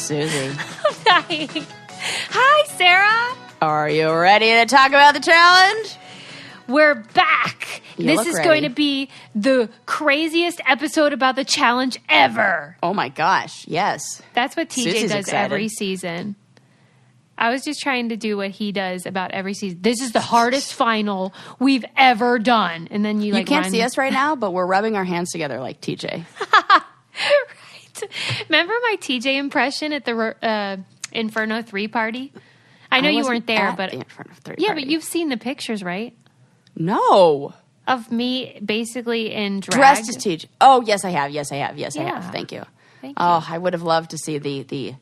Susie. Hi, Sarah. Are you ready to talk about the challenge? We're back. This is ready. going to be the craziest episode about the challenge ever. Oh my gosh, yes. That's what TJ Susie's does excited. every season. I was just trying to do what he does about every season. This is the hardest final we've ever done. And then you can't see us right now, but we're rubbing our hands together like TJ. Right. Remember my TJ impression at the Inferno 3 party? I know you weren't there, but the Inferno 3 yeah, party. but you've seen the pictures, right? No. Of me basically in drag. Dressed as TJ. Oh, yes, I have. Yes, I have. Yes, I Yeah. have. Thank you. Thank you. Oh, I would have loved to see the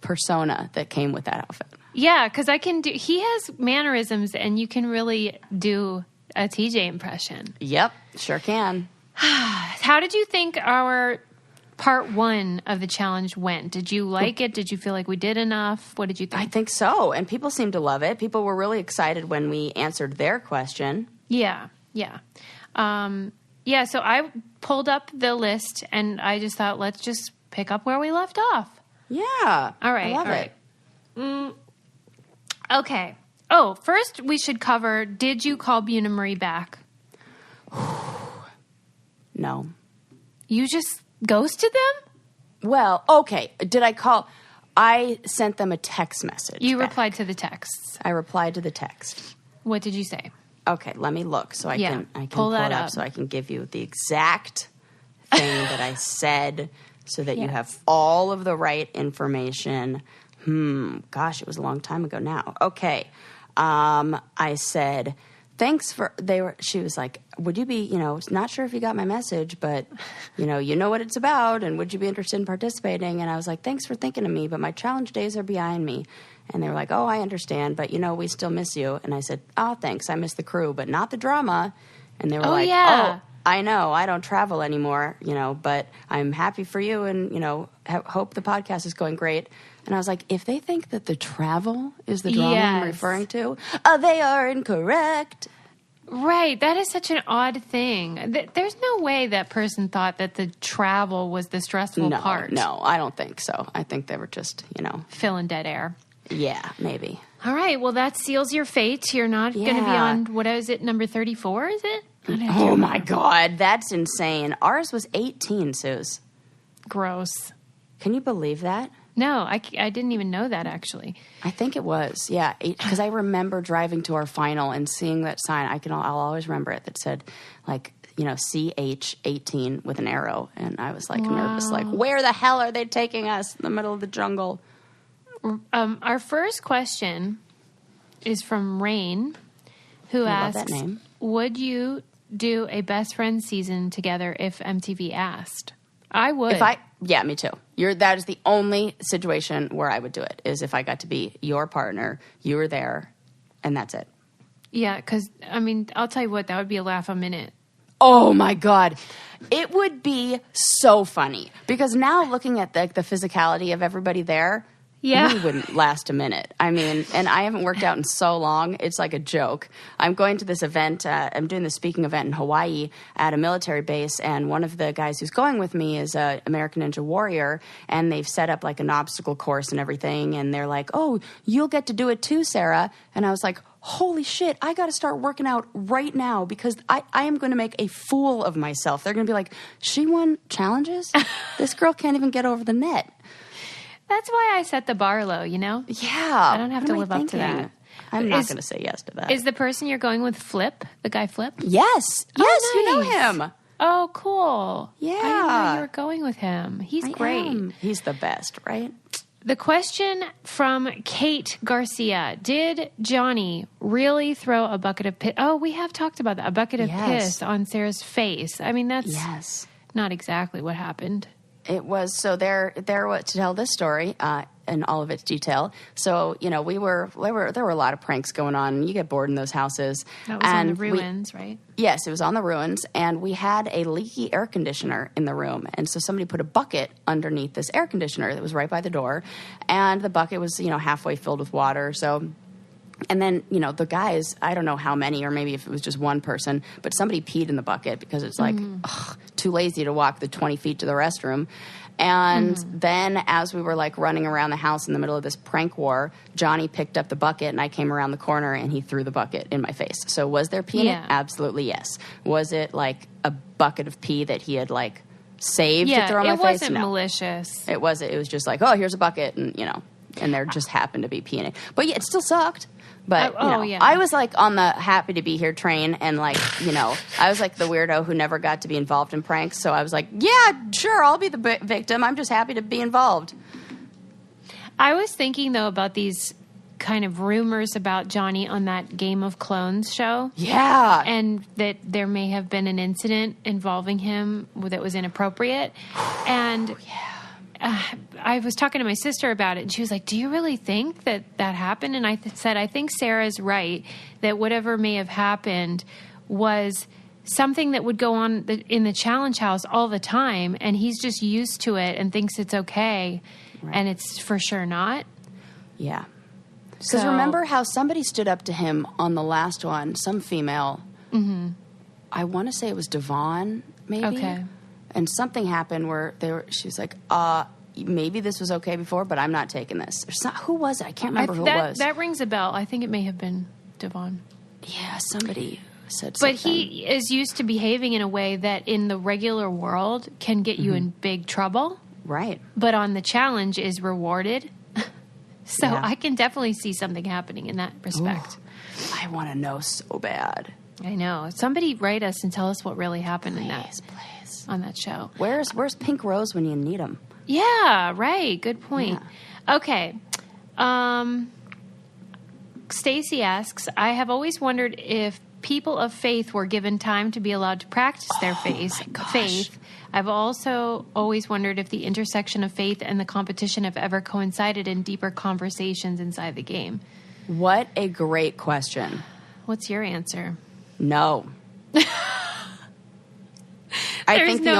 persona that came with that outfit. Yeah, because he has mannerisms and you can really do a TJ impression. Yep, sure can. How did you think our part 1 of the challenge went? Did you like it? Did you feel like we did enough? What did you think? I think so, and people seem to love it. People were really excited when we answered their question. Yeah. So I pulled up the list and I just thought, let's just pick up where we left off. Yeah. All right. I love it. Okay. Oh, first we should cover, did you call Buna Marie back? No. You just ghosted them? Well, okay. Did I call? I sent them a text message. You back. replied to the texts. I replied to the text. What did you say? Okay, let me look so I can pull that it up up. so I can give you the exact thing that I said so that you have all of the right information. Gosh, it was a long time ago now. Okay. I said, thanks for, she was like, would you be, not sure if you got my message, but, you know what it's about, and would you be interested in participating? And I was like, thanks for thinking of me, but my challenge days are behind me. And they were like, oh, I understand, but, we still miss you. And I said, oh, thanks, I miss the crew, but not the drama. And they were oh, I know, I don't travel anymore, but I'm happy for you and, hope the podcast is going great. And I was like, if they think that the travel is the drama I'm referring to, they are incorrect. Right. That is such an odd thing. There's no way that person thought that the travel was the stressful part. No, I don't think so. I think they were just, filling dead air. Yeah, maybe. All right. Well, that seals your fate. You're not going to be on, what is it, number 34, is it? Oh, my God. That's insane. Ours was 18, Suze. Gross. Can you believe that? No, I didn't even know that, actually. I think it was, yeah. Because I remember driving to our final and seeing that sign. I'll always remember it that said, CH18 with an arrow. And I was, nervous, where the hell are they taking us in the middle of the jungle? Our first question is from Rain, who asks, love that name. Would you do a best friend season together if MTV asked? I would. Yeah, me too. That is the only situation where I would do it, is if I got to be your partner, you were there, and that's it. Yeah, because, I'll tell you what, that would be a laugh a minute. Oh, my God. It would be so funny. Because now looking at the physicality of everybody there, we wouldn't last a minute. And I haven't worked out in so long. It's like a joke. I'm going to this event. I'm doing this speaking event in Hawaii at a military base. And one of the guys who's going with me is an American Ninja Warrior. And they've set up an obstacle course and everything. And they're like, oh, you'll get to do it too, Sarah. And I was like, holy shit, I got to start working out right now because I am going to make a fool of myself. They're going to be like, she won challenges? This girl can't even get over the net. That's why I set the bar low, Yeah. I don't have to live up to that. I'm not going to say yes to that. Is the person you're going with Flip? The guy Flip? Yes. Oh, yes, nice. You know him. Oh, cool. Yeah. I didn't know you were going with him. He's great. He's the best, right? The question from Kate Garcia. Did Johnny really throw a bucket of piss? Oh, we have talked about that. A bucket of piss on Sarah's face. That's not exactly what happened. It was, so there to tell this story in all of its detail. So, there were a lot of pranks going on. You get bored in those houses. That was on the ruins, right? Yes, it was on the ruins. And we had a leaky air conditioner in the room. And so somebody put a bucket underneath this air conditioner that was right by the door. And the bucket was, halfway filled with water. So And then, you know, the guys, I don't know how many, or maybe if it was just one person, but somebody peed in the bucket because it's like, too lazy to walk the 20 feet to the restroom. And then as we were like running around the house in the middle of this prank war, Johnny picked up the bucket and I came around the corner and he threw the bucket in my face. So was there pee in it? Absolutely, yes. Was it like a bucket of pee that he had like saved to throw in my face? It wasn't malicious. It wasn't. It was just like, oh, here's a bucket, and you know, and there just happened to be pee in it. But yeah, it still sucked. But you know, I was like on the happy to be here train, and like, you know, I was like the weirdo who never got to be involved in pranks. So I was like, yeah, sure, I'll be the victim. I'm just happy to be involved. I was thinking though about these kind of rumors about Johnny on that Game of Clones show. Yeah. And that there may have been an incident involving him that was inappropriate. And I was talking to my sister about it, and she was like, do you really think that happened? And I said, I think Sarah's right, that whatever may have happened was something that would go on in the challenge house all the time, and he's just used to it and thinks it's okay, and it's for sure not. Yeah. Because remember how somebody stood up to him on the last one, some female. I want to say it was Devon, maybe. Okay. And something happened where she was like, maybe this was okay before, but I'm not taking this. Who was it? I can't remember who it was. That rings a bell. I think it may have been Devon. Yeah, somebody said something. But he is used to behaving in a way that in the regular world can get you in big trouble. Right. But on the challenge is rewarded. So I can definitely see something happening in that respect. Ooh, I want to know so bad. I know. Somebody write us and tell us what really happened on that show. Where's Pink Rose when you need him? Yeah, right. Good point. Yeah. Okay. Stacy asks, I have always wondered if people of faith were given time to be allowed to practice their faith. I've also always wondered if the intersection of faith and the competition have ever coincided in deeper conversations inside the game. What a great question. What's your answer? No. I think the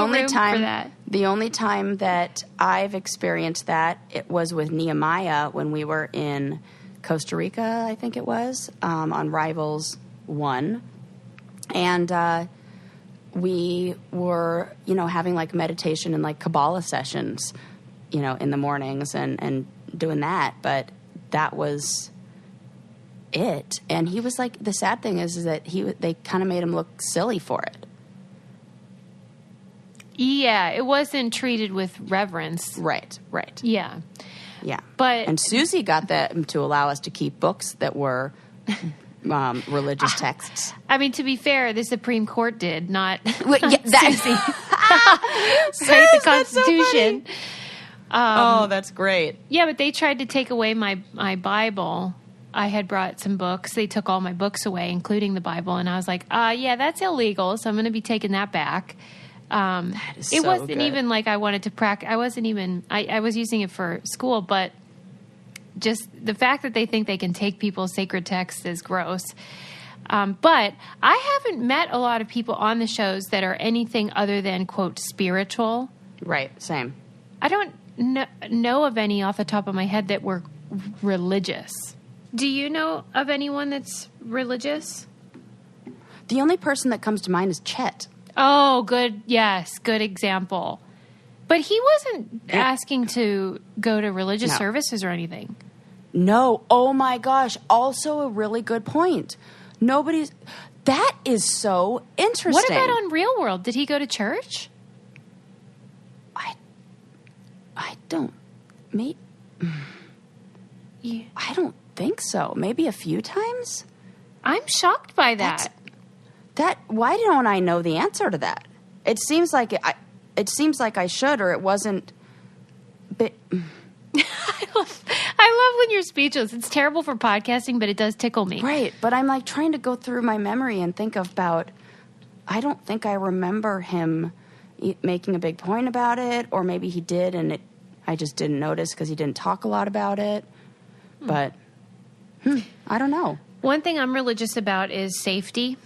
only time that I've experienced that, it was with Nehemiah when we were in Costa Rica, I think it was, on Rivals 1. And we were, you know, having like meditation and like Kabbalah sessions, you know, in the mornings and doing that. But that was it. And he was like, the sad thing is that they kind of made him look silly for it. Yeah, it wasn't treated with reverence. Right. Yeah. And Susie got them to allow us to keep books that were religious texts. I mean, to be fair, the Supreme Court did, not Susie. The Constitution. So that's great. Yeah, but they tried to take away my Bible. I had brought some books. They took all my books away, including the Bible. And I was like, yeah, that's illegal, so I'm going to be taking that back. That is it wasn't even like I wanted to practice. I wasn't even, I was using it for school, but just the fact that they think they can take people's sacred texts is gross. But I haven't met a lot of people on the shows that are anything other than, quote, spiritual. Right, same. I don't know of any off the top of my head that were religious. Do you know of anyone that's religious? The only person that comes to mind is Chet. Oh, good. Yes, good example. But he wasn't asking to go to religious services or anything. No. Oh, my gosh. Also a really good point. That is so interesting. What about on Real World? Did he go to church? I don't. I don't think so. Maybe a few times? I'm shocked by that. Why don't I know the answer to that? It seems like I should, or it wasn't. I love when you're speechless. It's terrible for podcasting, but it does tickle me. Right, but I'm like trying to go through my memory and think about. I don't think I remember him making a big point about it, or maybe he did, and I just didn't notice because he didn't talk a lot about it. But I don't know. One thing I'm religious about is safety.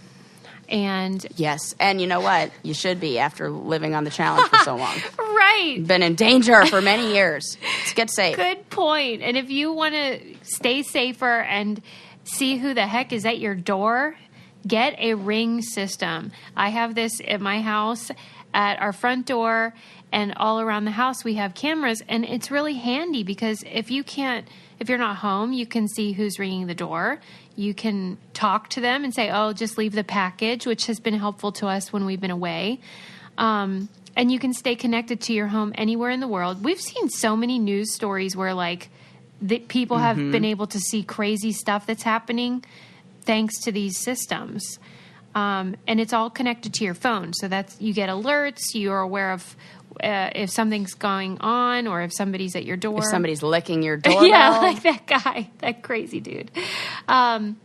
And yes, and you know what? You should be after living on the challenge for so long. Right. Been in danger for many years. Let's get safe. Good point. And if you want to stay safer and see who the heck is at your door, get a Ring system. I have this at my house, at our front door, and all around the house we have cameras, and it's really handy because if you're not home, you can see who's ringing the door. You can talk to them and say, oh, just leave the package, which has been helpful to us when we've been away. And you can stay connected to your home anywhere in the world. We've seen so many news stories where like people have been able to see crazy stuff that's happening thanks to these systems. And it's all connected to your phone. So you get alerts. You're aware of if something's going on or if somebody's at your door. If somebody's licking your doorbell. Yeah, like that guy, that crazy dude. And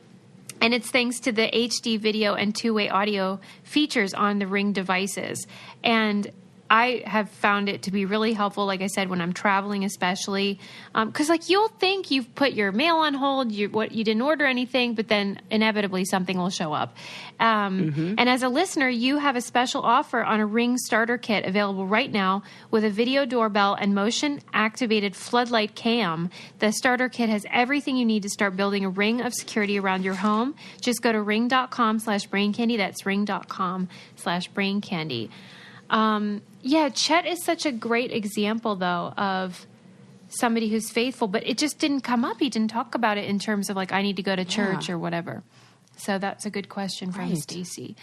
it's thanks to the HD video and two-way audio features on the Ring devices. And I have found it to be really helpful, like I said, when I'm traveling especially. Because like you'll think you've put your mail on hold, you didn't order anything, but then inevitably something will show up. And as a listener, you have a special offer on a Ring starter kit available right now with a video doorbell and motion-activated floodlight cam. The starter kit has everything you need to start building a ring of security around your home. Just go to ring.com/braincandy. That's ring.com/braincandy. Yeah, Chet is such a great example, though, of somebody who's faithful, but it just didn't come up. He didn't talk about it in terms of, like, I need to go to church or whatever. So that's a good question from Stacy.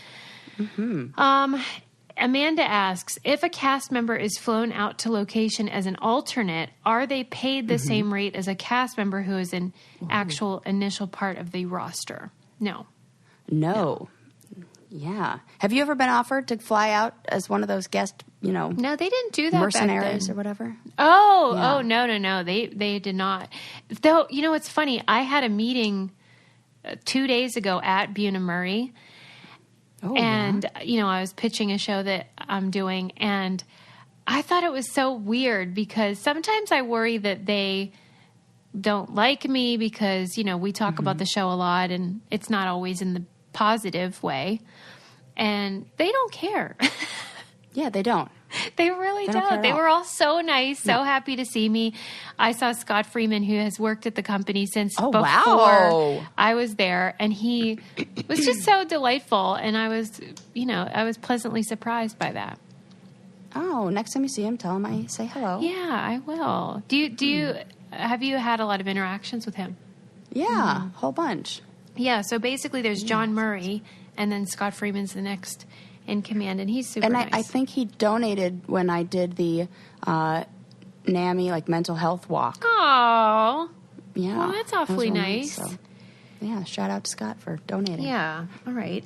Amanda asks, if a cast member is flown out to location as an alternate, are they paid the same rate as a cast member who is an actual initial part of the roster? No. Yeah. Have you ever been offered to fly out as one of those guest, No, they didn't do that mercenaries back then. or whatever? Oh, no. They did not. Though, it's funny. I had a meeting 2 days ago at Buena Murray. I was pitching a show that I'm doing, and I thought it was so weird because sometimes I worry that they don't like me because, we talk about the show a lot, and it's not always in the positive way, and they don't care. Yeah, they don't. They really don't. They were all so nice, so happy to see me. I saw Scott Freeman, who has worked at the company since before I was there, and he was just so delightful, and I was pleasantly surprised by that. Oh, next time you see him, tell him I say hello. Yeah, I will. Do you have you had a lot of interactions with him? Yeah, a whole bunch. Yeah, so basically there's John Murray, and then Scott Freeman's the next in command, and he's super nice. And I think he donated when I did the NAMI, like, mental health walk. Oh. Yeah. Well, that's awfully nice. So, yeah, shout out to Scott for donating. Yeah, all right.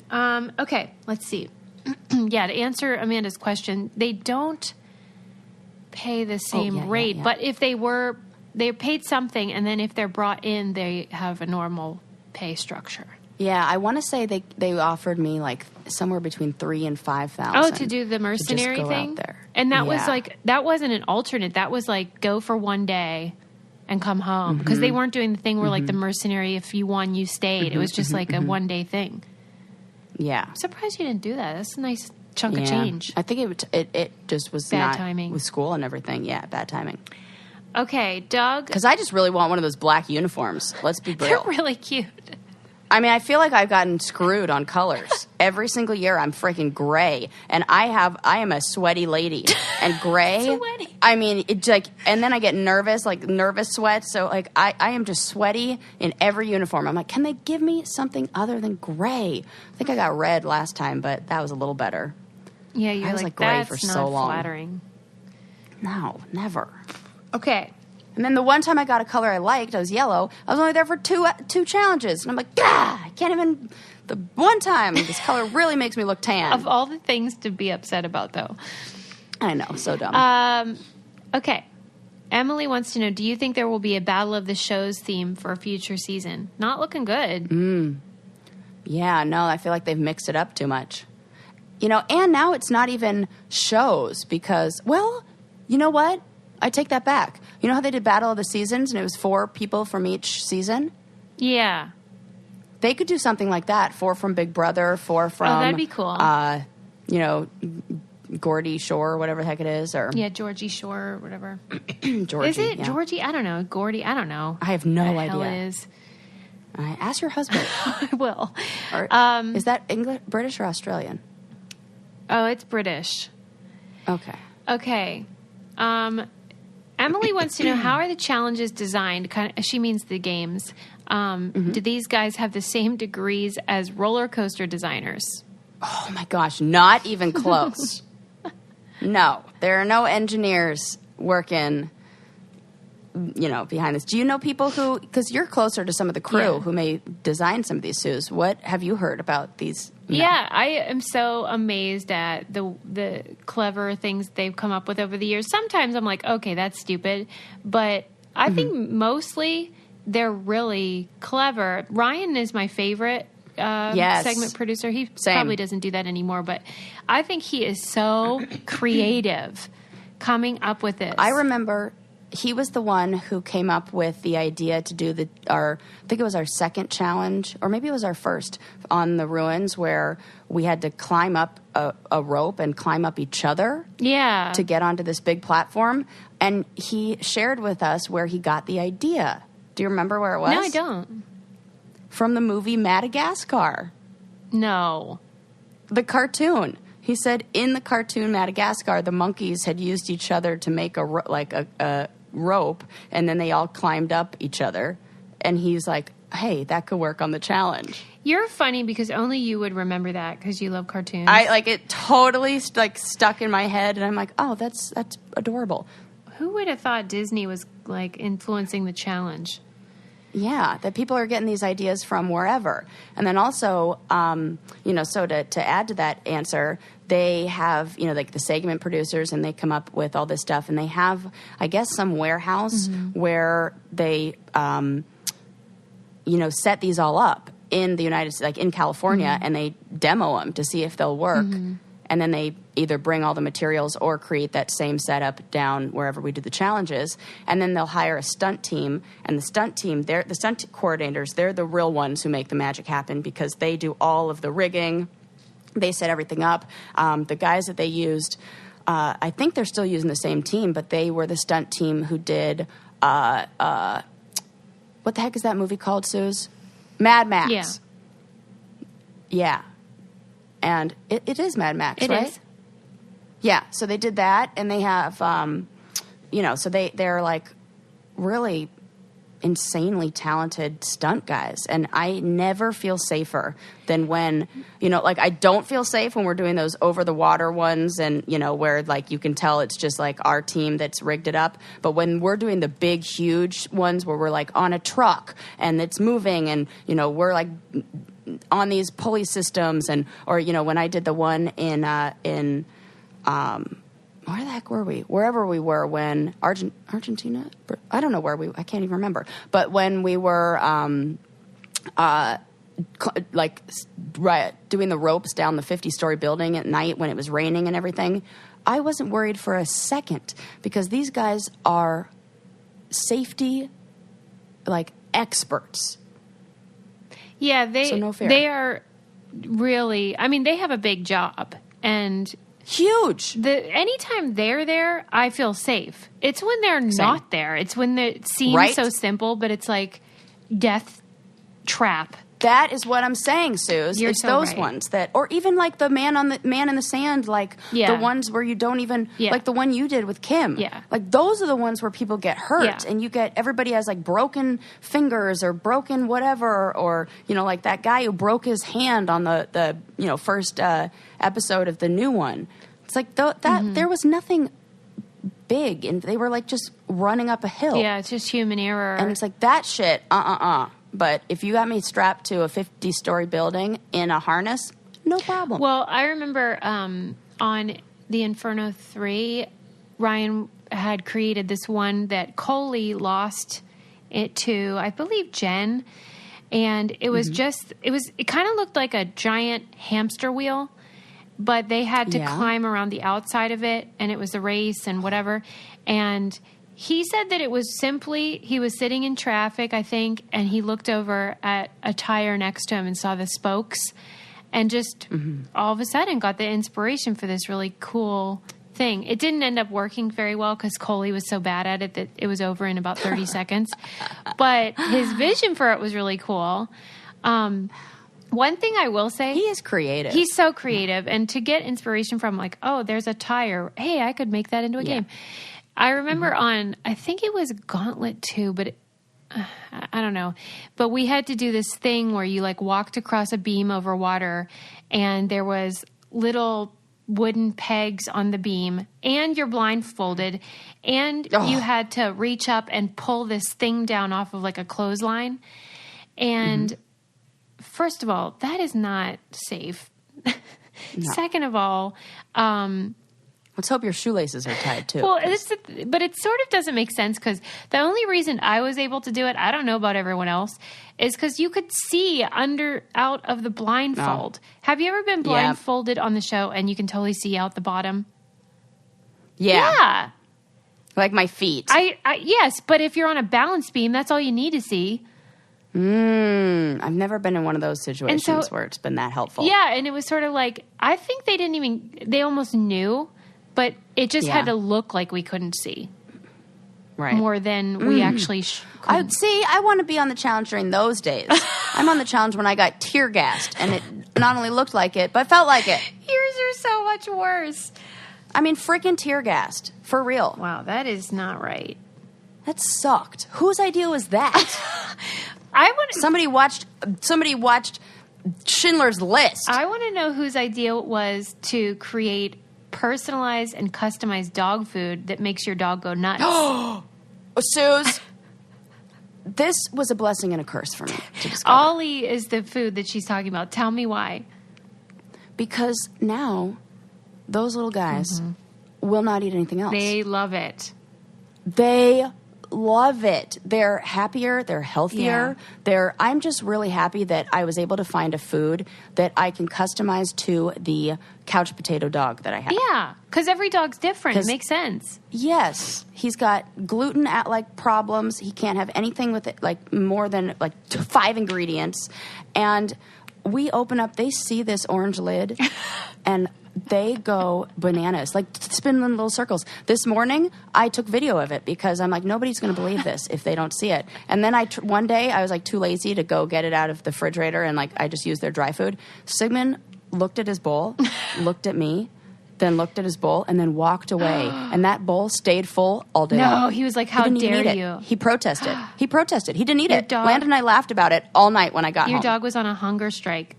Okay, let's see. Yeah, to answer Amanda's question, they don't pay the same rate, but if they're paid something, and then if they're brought in, they have a normal pay structure. Yeah, I want to say they offered me like somewhere between $3,000 and $5,000. Oh, to do the mercenary thing? Out there. And that was like, that wasn't an alternate. That was like go for one day and come home. Because they weren't doing the thing where like the mercenary, if you won, you stayed. It was just like a one day thing. Yeah. I'm surprised you didn't do that. That's a nice chunk of change. I think it just was bad timing with school and everything. Yeah, bad timing. Okay, Doug. Because I just really want one of those black uniforms. Let's be real. They're really cute. I mean, I feel like I've gotten screwed on colors. Every single year I'm freaking gray. And I am a sweaty lady. And gray, Sweaty. I mean, it's like, and then I get nervous sweat. So, like, I am just sweaty in every uniform. I'm like, can they give me something other than gray? I think I got red last time, but that was a little better. Yeah, you're I was like gray that's for not so long. flattering. No, never. Okay. And then the one time I got a color I liked, I was yellow. I was only there for two challenges. And I'm like, I can't even... The one time, this color really makes me look tan. Of all the things to be upset about, though. I know, so dumb. Okay. Emily wants to know, do you think there will be a Battle of the Shows theme for a future season? Not looking good. Yeah, no, I feel like they've mixed it up too much. And now it's not even shows because, well, you know what? I take that back. You know how they did Battle of the Seasons and it was 4 people from each season? Yeah. They could do something like that. 4 from Big Brother, 4 from... Oh, that'd be cool. Gordy Shore, whatever the heck it is. Or Georgie Shore or whatever. Georgie. Is it? Yeah. Georgie? I don't know. Gordy? I don't know. I have no idea. Hell it is. Ask your husband. I will. Or, is that English, British, or Australian? Oh, it's British. Okay. Emily wants to know, how are the challenges designed? She means the games. Do these guys have the same degrees as roller coaster designers? Oh my gosh, not even close. No, there are no engineers working, behind this. Do you know people who, because you're closer to some of the crew who may design some of these suits, what have you heard about these? Yeah, I am so amazed at the clever things they've come up with over the years. Sometimes I'm like, okay, that's stupid. But I think mostly they're really clever. Ryan is my favorite segment producer. He probably doesn't do that anymore, but I think he is so creative coming up with this. I remember he was the one who came up with the idea to do I think it was our second challenge, or maybe it was our first, on the ruins, where we had to climb up a rope and climb up each other to get onto this big platform. And he shared with us where he got the idea. Do you remember where it was? No, I don't. From the movie Madagascar. No. The cartoon. He said in the cartoon Madagascar, the monkeys had used each other to make a rope, and then they all climbed up each other. And he's like, hey, that could work on the challenge. You're funny because only you would remember that because you love cartoons. It totally stuck in my head, and I'm like, oh, that's adorable. Who would have thought Disney was influencing the challenge? Yeah, that people are getting these ideas from wherever. And then also, so to add to that answer, they have, the segment producers, and they come up with all this stuff. And they have, I guess, some warehouse where they, set these all up in the United States, like in California, and they demo them to see if they'll work. And then they either bring all the materials or create that same setup down wherever we do the challenges. And then they'll hire a stunt team. And the stunt team, the stunt coordinators, they're the real ones who make the magic happen because they do all of the rigging. They set everything up. The guys that they used, I think they're still using the same team, but they were the stunt team who did, what the heck is that movie called, Suze? Mad Max. Yeah. Yeah. And it is Mad Max, right? It is. Yeah, so they did that, and they have, so they're like really insanely talented stunt guys. And I never feel safer than when, I don't feel safe when we're doing those over the water ones and, where you can tell it's just our team that's rigged it up. But when we're doing the big, huge ones where we're on a truck and it's moving and, we're on these pulley systems or when I did the one in where the heck were we? Wherever we were when Argentina? I don't know where I can't even remember. But when we were doing the ropes down the 50-story building at night when it was raining and everything, I wasn't worried for a second because these guys are safety experts. Yeah, so no fear. They are really, they have a big job and huge. Anytime they're there, I feel safe. It's when they're not there. It's when it seems so simple, but it's like death trap. That is what I'm saying, Suze. You're it's so those right. ones that, or even the man in the sand, the ones where you don't even, like the one you did with Kim. Yeah. Those are the ones where people get hurt, Yeah. and everybody has broken fingers or broken whatever, or that guy who broke his hand on the first episode of the new one. It's there was nothing big, and they were just running up a hill. Yeah, it's just human error, and it's that shit. But if you got me strapped to a 50-story building in a harness, no problem. Well, I remember on the Inferno 3, Ryan had created this one that Coley lost it to, I believe, Jen. And it was it kind of looked like a giant hamster wheel, but they had to climb around the outside of it, and it was a race and whatever. And he said that it was simply, he was sitting in traffic, I think, and he looked over at a tire next to him and saw the spokes and just all of a sudden got the inspiration for this really cool thing. It didn't end up working very well because Coley was so bad at it that it was over in about 30 seconds. But his vision for it was really cool. One thing I will say... He is creative. He's so creative. And to get inspiration from like, oh, there's a tire. Hey, I could make that into a game. I remember on, I think it was Gauntlet 2, but I don't know. But we had to do this thing where you like walked across a beam over water and there was little wooden pegs on the beam and you're blindfolded and you had to reach up and pull this thing down off of like a clothesline. And first of all, that is not safe. No. Second of all, let's hope your shoelaces are tied too. Well, but it sort of doesn't make sense because the only reason I was able to do it, I don't know about everyone else, is because you could see out of the blindfold. No. Have you ever been blindfolded on the show and you can totally see out the bottom? Yeah. Like my feet. Yes, but if you're on a balance beam, that's all you need to see. I've never been in one of those situations where it's been that helpful. Yeah, and it was sort of like, I think they almost knew, but it just had to look like we couldn't see. Right. More than we actually I want to be on the challenge during those days. I'm on the challenge when I got tear gassed, and it not only looked like it, but felt like it. Yours are so much worse. I mean, freaking tear gassed. For real. Wow, that is not right. That sucked. Whose idea was that? Somebody watched Schindler's List. I want to know whose idea it was to create personalized and customized dog food that makes your dog go nuts. Suze, this was a blessing and a curse for me to discover. Ollie is the food that she's talking about. Tell me why. Because now those little guys will not eat anything else. They love it. They love it. They're happier. They're healthier. I'm just really happy that I was able to find a food that I can customize to the couch potato dog that I have. Yeah, because every dog's different. It makes sense. Yes. He's got gluten problems. He can't have anything with it more than 5 ingredients. And we open up, they see this orange lid and they go bananas, spinning in little circles. This morning, I took video of it because I'm like, nobody's going to believe this if they don't see it. And then one day, I was too lazy to go get it out of the refrigerator, and I just used their dry food. Sigmund looked at his bowl, looked at me, then looked at his bowl, and then walked away. And that bowl stayed full all day long. No, he was like, how dare you? He protested. He didn't eat it. Landon and I laughed about it all night when I got home. Your dog was on a hunger strike.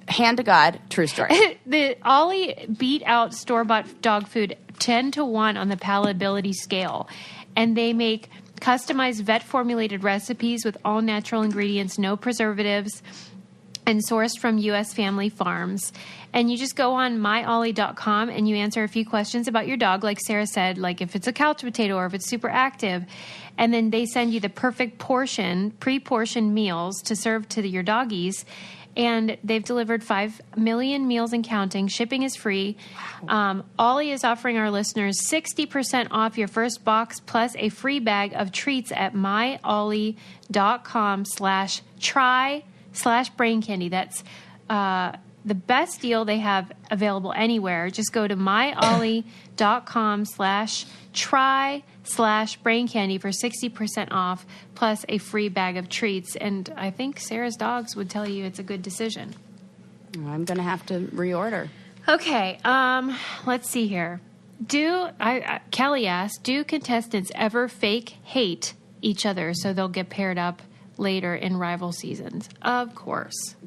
Hand to God, true story. Ollie beat out store-bought dog food 10-1 on the palatability scale. And they make customized vet-formulated recipes with all natural ingredients, no preservatives, and sourced from U.S. family farms. And you just go on myollie.com and you answer a few questions about your dog, like Sarah said, like if it's a couch potato or if it's super active. And then they send you the perfect pre-portioned meals to serve to your doggies. And they've delivered 5 million meals and counting. Shipping is free. Wow. Ollie is offering our listeners 60% off your first box plus a free bag of treats at myollie.com/try/brain candy. That's the best deal they have available anywhere. Just go to myollie.com/try/brain candy for 60% off plus a free bag of treats. And I think Sarah's dogs would tell you it's a good decision. I'm going to have to reorder. Okay. Let's see here. Kelly asked, do contestants ever fake hate each other so they'll get paired up later in rival seasons? Of course.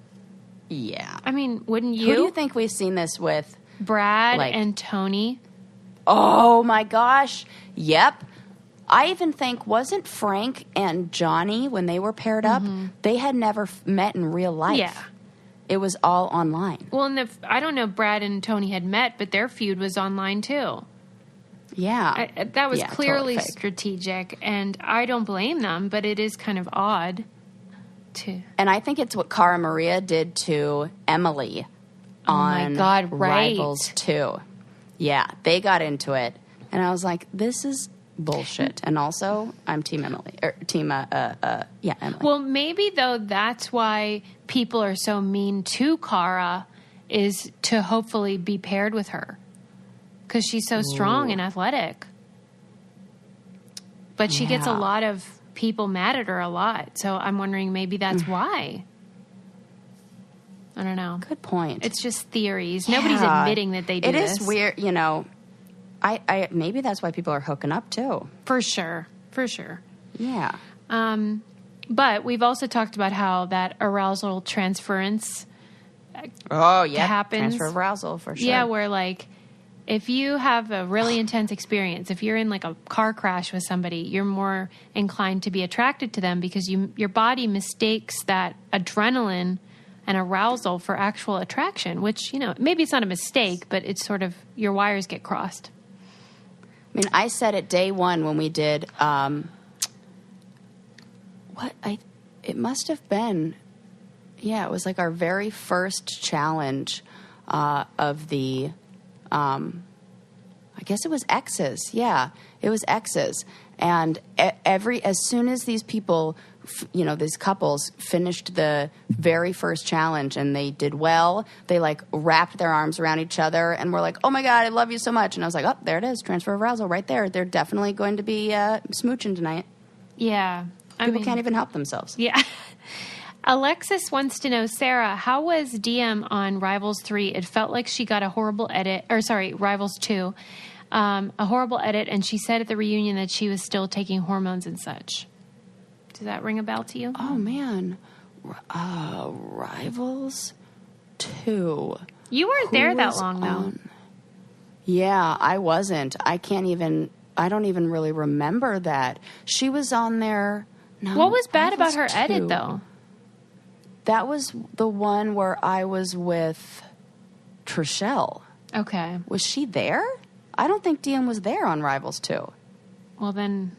Yeah. I mean, wouldn't you? Who do you think we've seen this with? Brad and Tony. Oh, my gosh. Yep. I even think, wasn't Frank and Johnny, when they were paired up, they had never met in real life. Yeah. It was all online. Well, I don't know if Brad and Tony had met, but their feud was online, too. Yeah. That was clearly totally strategic, and I don't blame them, but it is kind of odd. And I think it's what Cara Maria did to Emily on Rivals 2. Yeah, they got into it. And I was like, this is bullshit. And also, I'm Team Emily. Emily. Well, maybe, though, that's why people are so mean to Cara, is to hopefully be paired with her. because she's so strong and athletic. But she gets a lot of people mad at her a lot. So I'm wondering maybe that's why. I don't know. Good point. It's just theories. Yeah. Nobody's admitting that they do this. It is weird, you know. I maybe that's why people are hooking up too. For sure. Yeah. But we've also talked about how that arousal transference happens. Transfer of arousal, for sure. Yeah, where like if you have a really intense experience, if you're in like a car crash with somebody, you're more inclined to be attracted to them because your body mistakes that adrenaline and arousal for actual attraction, which, you know, maybe it's not a mistake, but it's sort of your wires get crossed. I mean, I said it day one when we did, it must have been, it was like our very first challenge of the, I guess it was X's. Yeah, it was X's. And as soon as these people, you know, these couples finished the very first challenge and they did well, they like wrapped their arms around each other and were like, oh my God, I love you so much. And I was like, oh, there it is. Transfer of arousal right there. They're definitely going to be smooching tonight. Yeah. People can't even help themselves. Yeah. Alexis wants to know, Sarah, how was DM on Rivals 3? It felt like she got a horrible edit, Rivals 2. A horrible edit, and she said at the reunion that she was still taking hormones and such. Does that ring a bell to you? Oh, man. Rivals 2. You weren't there that long, though. Yeah, I wasn't. I don't even really remember that. She was on there. No, what was bad about her edit, though? That was the one where I was with Trishelle. Okay. Was she there? I don't think DM was there on Rivals 2. Well, then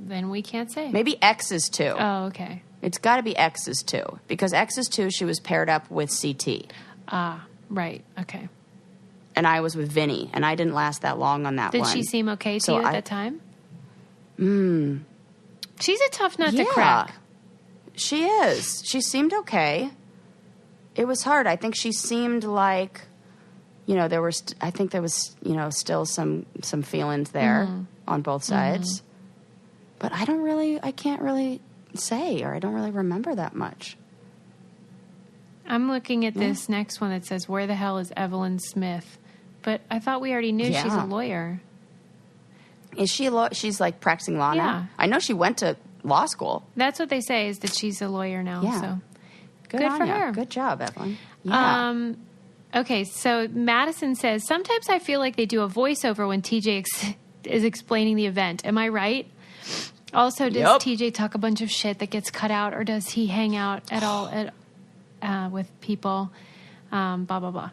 we can't say. Maybe X's 2. Oh, okay. It's got to be X's 2. Because X's 2, she was paired up with CT. Ah, right. Okay. And I was with Vinny, and I didn't last that long on that one. Did she seem okay to you at that time? She's a tough nut to crack. She is. She seemed okay. It was hard. I think she seemed like, you know, there was still some feelings there on both sides. But I can't really say, or I don't really remember that much. I'm looking at this next one that says, where the hell is Evelyn Smith? But I thought we already knew she's a lawyer. Is she she's like practicing law now? I know she went to law school. That's what they say, is that she's a lawyer now. Yeah. So good for her. Good job, Evelyn. Yeah. Okay, so Madison says, sometimes I feel like they do a voiceover when TJ is explaining the event. Am I right? Also, does TJ talk a bunch of shit that gets cut out, or does he hang out at all with people? Blah, blah, blah.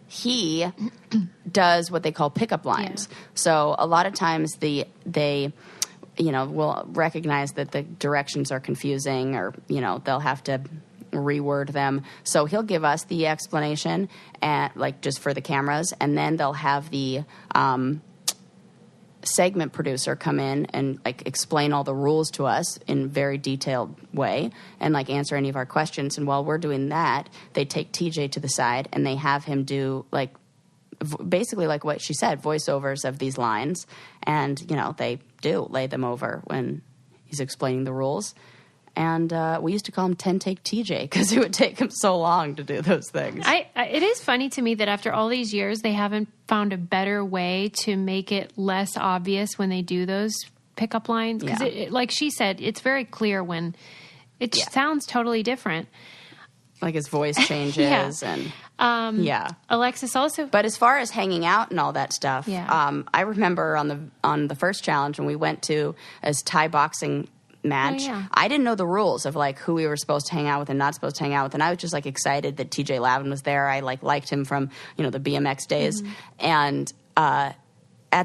He does what they call pickup lines. Yeah. So a lot of times they will recognize that the directions are confusing, or, you know, they'll have to reword them. So he'll give us the explanation just for the cameras, and then they'll have the segment producer come in and like explain all the rules to us in a very detailed way and like answer any of our questions. And while we're doing that, they take TJ to the side and they have him do like basically like what she said, voiceovers of these lines. And, you know, they do lay them over when he's explaining the rules. And we used to call him 10-take TJ because it would take him so long to do those things. It is funny to me that after all these years, they haven't found a better way to make it less obvious when they do those pickup lines. Because, like she said, it's very clear when it sounds totally different. Like his voice changes and Alexis also. But as far as hanging out and all that stuff, I remember on the first challenge when we went to as Thai boxing match. I didn't know the rules of like who we were supposed to hang out with and not supposed to hang out with, and I was just like excited that TJ Lavin was there. I liked him from, you know, the BMX days. And at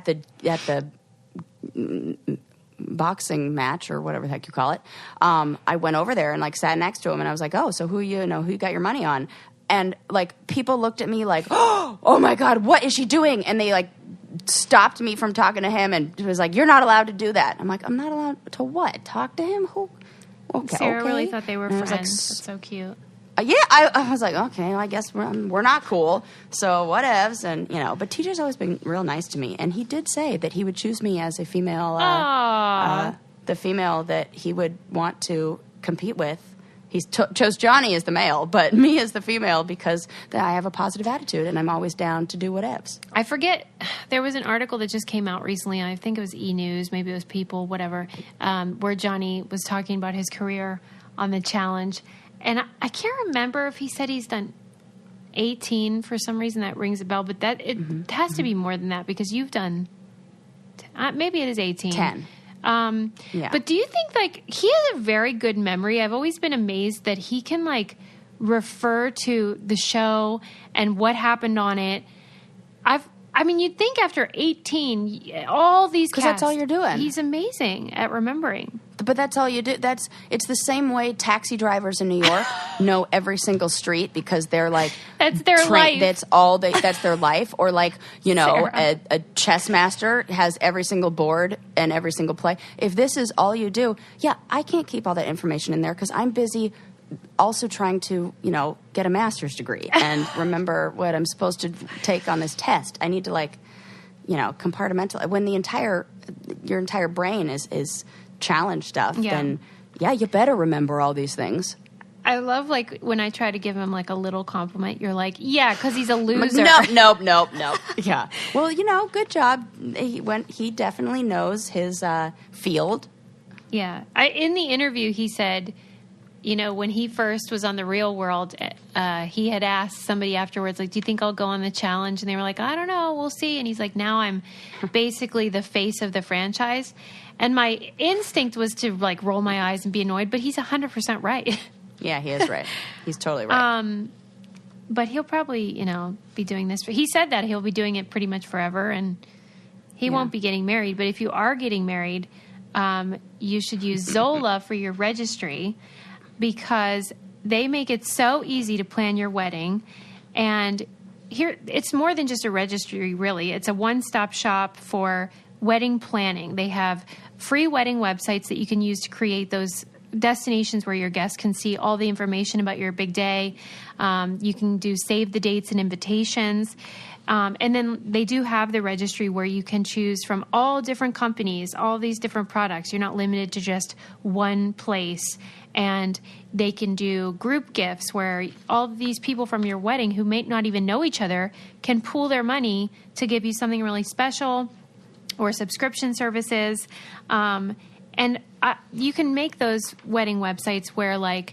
the boxing match or whatever the heck you call it, I went over there and like sat next to him, and I was like, oh, so who you got your money on? And like people looked at me like, oh my God, what is she doing? And they like stopped me from talking to him and was like, you're not allowed to do that. I'm like, I'm not allowed to what? Talk to him? Who? Okay, Sarah really thought they were friends. That's so cute. I was like, okay, well, I guess we're not cool, so whatevs. And, but TJ's always been real nice to me. And he did say that he would choose me as a female, the female that he would want to compete with. He chose Johnny as the male, but me as the female because I have a positive attitude and I'm always down to do whatevs. I forget, there was an article that just came out recently. I think it was E! News, maybe it was People, whatever, where Johnny was talking about his career on the challenge. And I can't remember if he said he's done 18 for some reason. That rings a bell, but it has to be more than that because you've done, maybe it is 18. 10. Yeah. But do you think, he has a very good memory? I've always been amazed that he can, refer to the show and what happened on it. You'd think after 18, all these because that's all you're doing. He's amazing at remembering. But that's all you do. It's the same way taxi drivers in New York know every single street because they're that's their life. That's their life. Or a chess master has every single board and every single play. If this is all you do, I can't keep all that information in there because I'm busy also trying to, get a master's degree and remember what I'm supposed to take on this test. I need to compartmentalize when your entire brain is challenge stuff, then you better remember all these things. I love when I try to give him a little compliment, you're like, because he's a loser. Nope. Yeah. Well, good job. He definitely knows his field. Yeah. In the interview, he said, when he first was on The Real World, he had asked somebody afterwards, do you think I'll go on the challenge? And they were like, I don't know, we'll see. And he's like, now I'm basically the face of the franchise. And my instinct was to roll my eyes and be annoyed, but he's 100% right. Yeah, he is right. He's totally right. But he'll probably, be doing this. He said that he'll be doing it pretty much forever, and he won't be getting married. But if you are getting married, you should use Zola for your registry because they make it so easy to plan your wedding. And here, it's more than just a registry, really. It's a one-stop shop for wedding planning. They have free wedding websites that you can use to create those destinations where your guests can see all the information about your big day. You can do save the dates and invitations. And then they do have the registry where you can choose from all different companies, all these different products. You're not limited to just one place. And they can do group gifts where all these people from your wedding who may not even know each other can pool their money to give you something really special, or subscription services. And you can make those wedding websites where they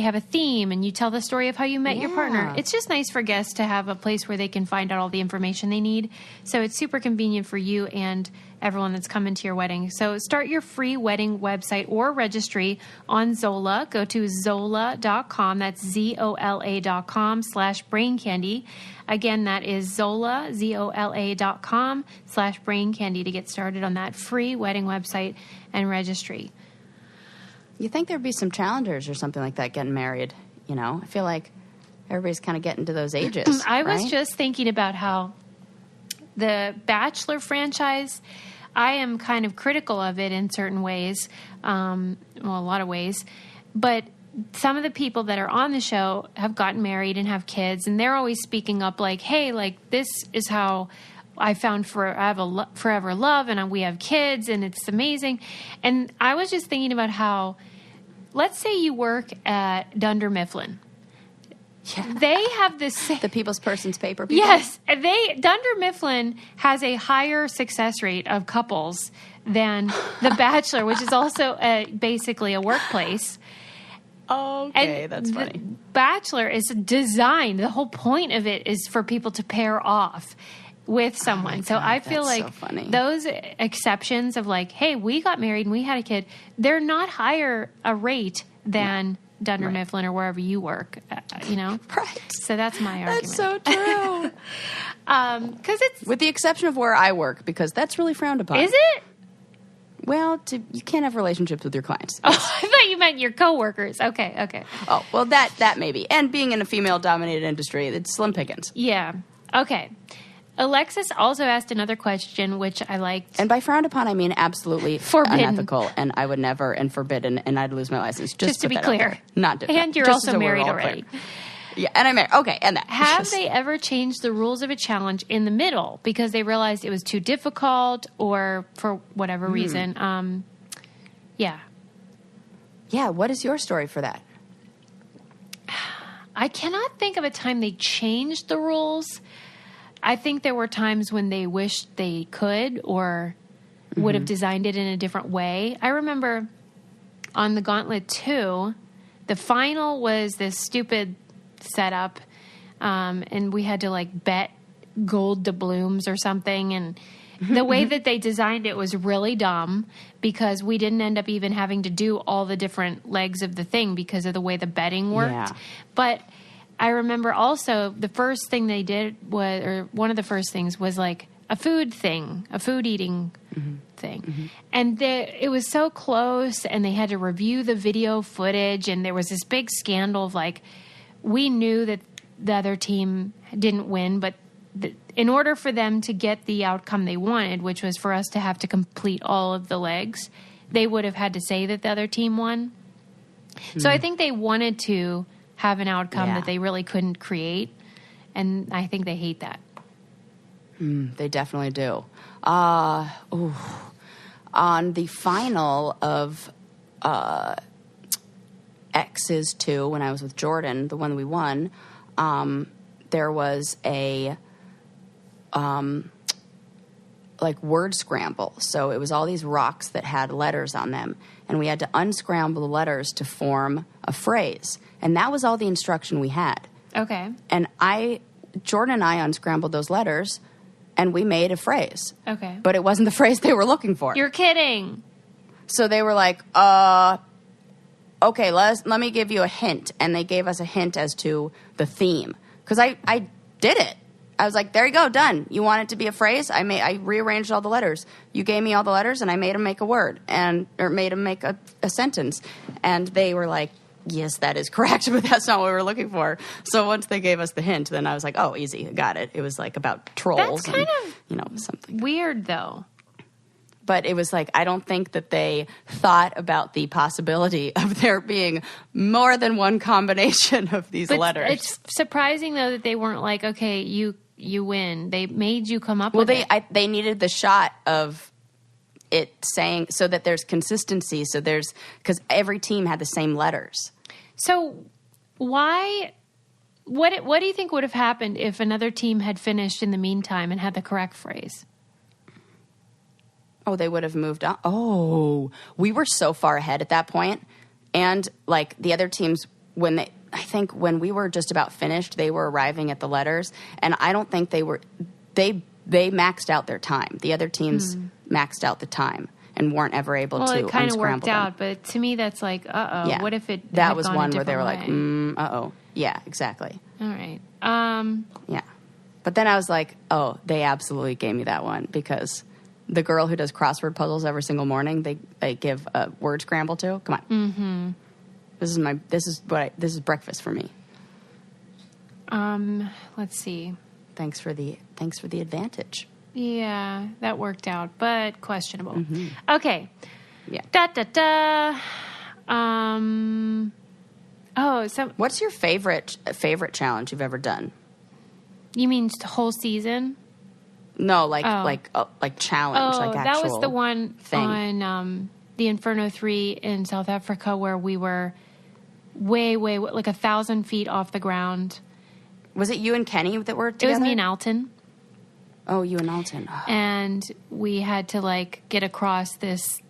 have a theme and you tell the story of how you met your partner. It's just nice for guests to have a place where they can find out all the information they need. So it's super convenient for you and everyone that's coming to your wedding. So start your free wedding website or registry on Zola. Go to Zola.com. That's ZOLA.com/braincandy. Again, that is Zola, ZOLA.com/braincandy to get started on that free wedding website and registry. You think there'd be some challengers or something like that getting married, I feel like everybody's kind of getting to those ages. I was just thinking about how the Bachelor franchise, I am kind of critical of it in certain ways, a lot of ways, but some of the people that are on the show have gotten married and have kids, and they're always speaking up hey, this is how I found forever love, and we have kids, and it's amazing. And I was just thinking about how, let's say you work at Dunder Mifflin. Yeah. They have this... The People's Persons paper people? Yes. Dunder Mifflin has a higher success rate of couples than The Bachelor, which is also basically a workplace. Okay, that's funny. The Bachelor is designed, the whole point of it is for people to pair off with someone. God, I feel like those exceptions of hey, we got married and we had a kid, they're not higher a rate than Dunder Mifflin or wherever you work, Right. So that's my argument. That's so true. Because it's... With the exception of where I work, because that's really frowned upon. Is it? Well, you can't have relationships with your clients. Oh, I thought you meant your coworkers. Okay. Oh, well, that maybe. And being in a female-dominated industry, it's slim pickings. Yeah. Okay. Alexis also asked another question, which I liked. And by frowned upon, I mean absolutely forbidden, unethical, and I would never, and forbidden, and I'd lose my license. Just to be clear. Not to, and you're just also so married already. Clear. Yeah, and I'm married. Okay, and that. Have they ever changed the rules of a challenge in the middle because they realized it was too difficult or for whatever reason? Yeah. Yeah, what is your story for that? I cannot think of a time they changed the rules. I think there were times when they wished they could or would have designed it in a different way. I remember on the Gauntlet 2, the final was this stupid setup, and we had to like bet gold doubloons or something, and the way that they designed it was really dumb because we didn't end up even having to do all the different legs of the thing because of the way the betting worked. Yeah. But I remember also the first thing they did was, or one of the first things was like a food thing, a food eating thing. And it was so close, and they had to review the video footage, and there was this big scandal of like, we knew that the other team didn't win, but in order for them to get the outcome they wanted, which was for us to have to complete all of the legs, they would have had to say that the other team won. So I think they wanted to have an outcome that they really couldn't create, and I think they hate that. They definitely do. On the final of X's 2, when I was with Jordan, the one we won, there was a like word scramble. So it was all these rocks that had letters on them, and we had to unscramble the letters to form a phrase. And that was all the instruction we had. Okay. And Jordan and I unscrambled those letters, and we made a phrase. Okay. But it wasn't the phrase they were looking for. You're kidding. So they were like, okay, let me give you a hint. And they gave us a hint as to the theme. Because I did it. I was like, there you go, done. You want it to be a phrase? I rearranged all the letters. You gave me all the letters, and I made them make a word, or made them make a sentence. And they were like, yes, that is correct, but that's not what we were looking for. So once they gave us the hint, then I was like, oh, easy, got it. It was like about trolls. That's kind of something weird, though. But it was like, I don't think that they thought about the possibility of there being more than one combination of these letters. It's surprising, though, that they weren't like, okay, you win. They made you come up with it. Well, they needed the shot of it saying, so that there's consistency. So because every team had the same letters. So what do you think would have happened if another team had finished in the meantime and had the correct phrase? Oh, they would have moved on. Oh, we were so far ahead at that point. And like the other teams, I think when we were just about finished, they were arriving at the letters. And I don't think they maxed out their time. The other teams maxed out the time and weren't ever able to unscramble them. Well, it kind of worked out, but to me that's like, uh-oh, yeah. What if it that had was gone one a where they were way? like, uh-oh. Yeah, exactly. All right. Yeah. But then I was like, oh, they absolutely gave me that one because the girl who does crossword puzzles every single morning, they give a word scramble to. Come on. Mm-hmm. This is breakfast for me. Let's see. Thanks for the advantage. Yeah, that worked out, but questionable. Mm-hmm. Okay. Yeah. What's your favorite challenge you've ever done? You mean the whole season? No, like challenge, like actual that was the one thing. on the Inferno 3 in South Africa where we were way, like 1,000 feet off the ground. Was it you and Kenny that were together? It was me and Alton. Oh, you and Alton. Oh. And we had to like get across this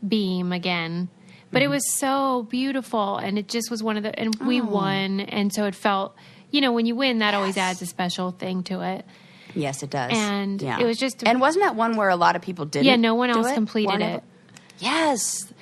beam again. But it was so beautiful, and it just was and we won, and so it felt, when you win, that always adds a special thing to it. Yes, it does. And it was just... And wasn't that one where a lot of people didn't? Yeah, no one else completed it. Yes.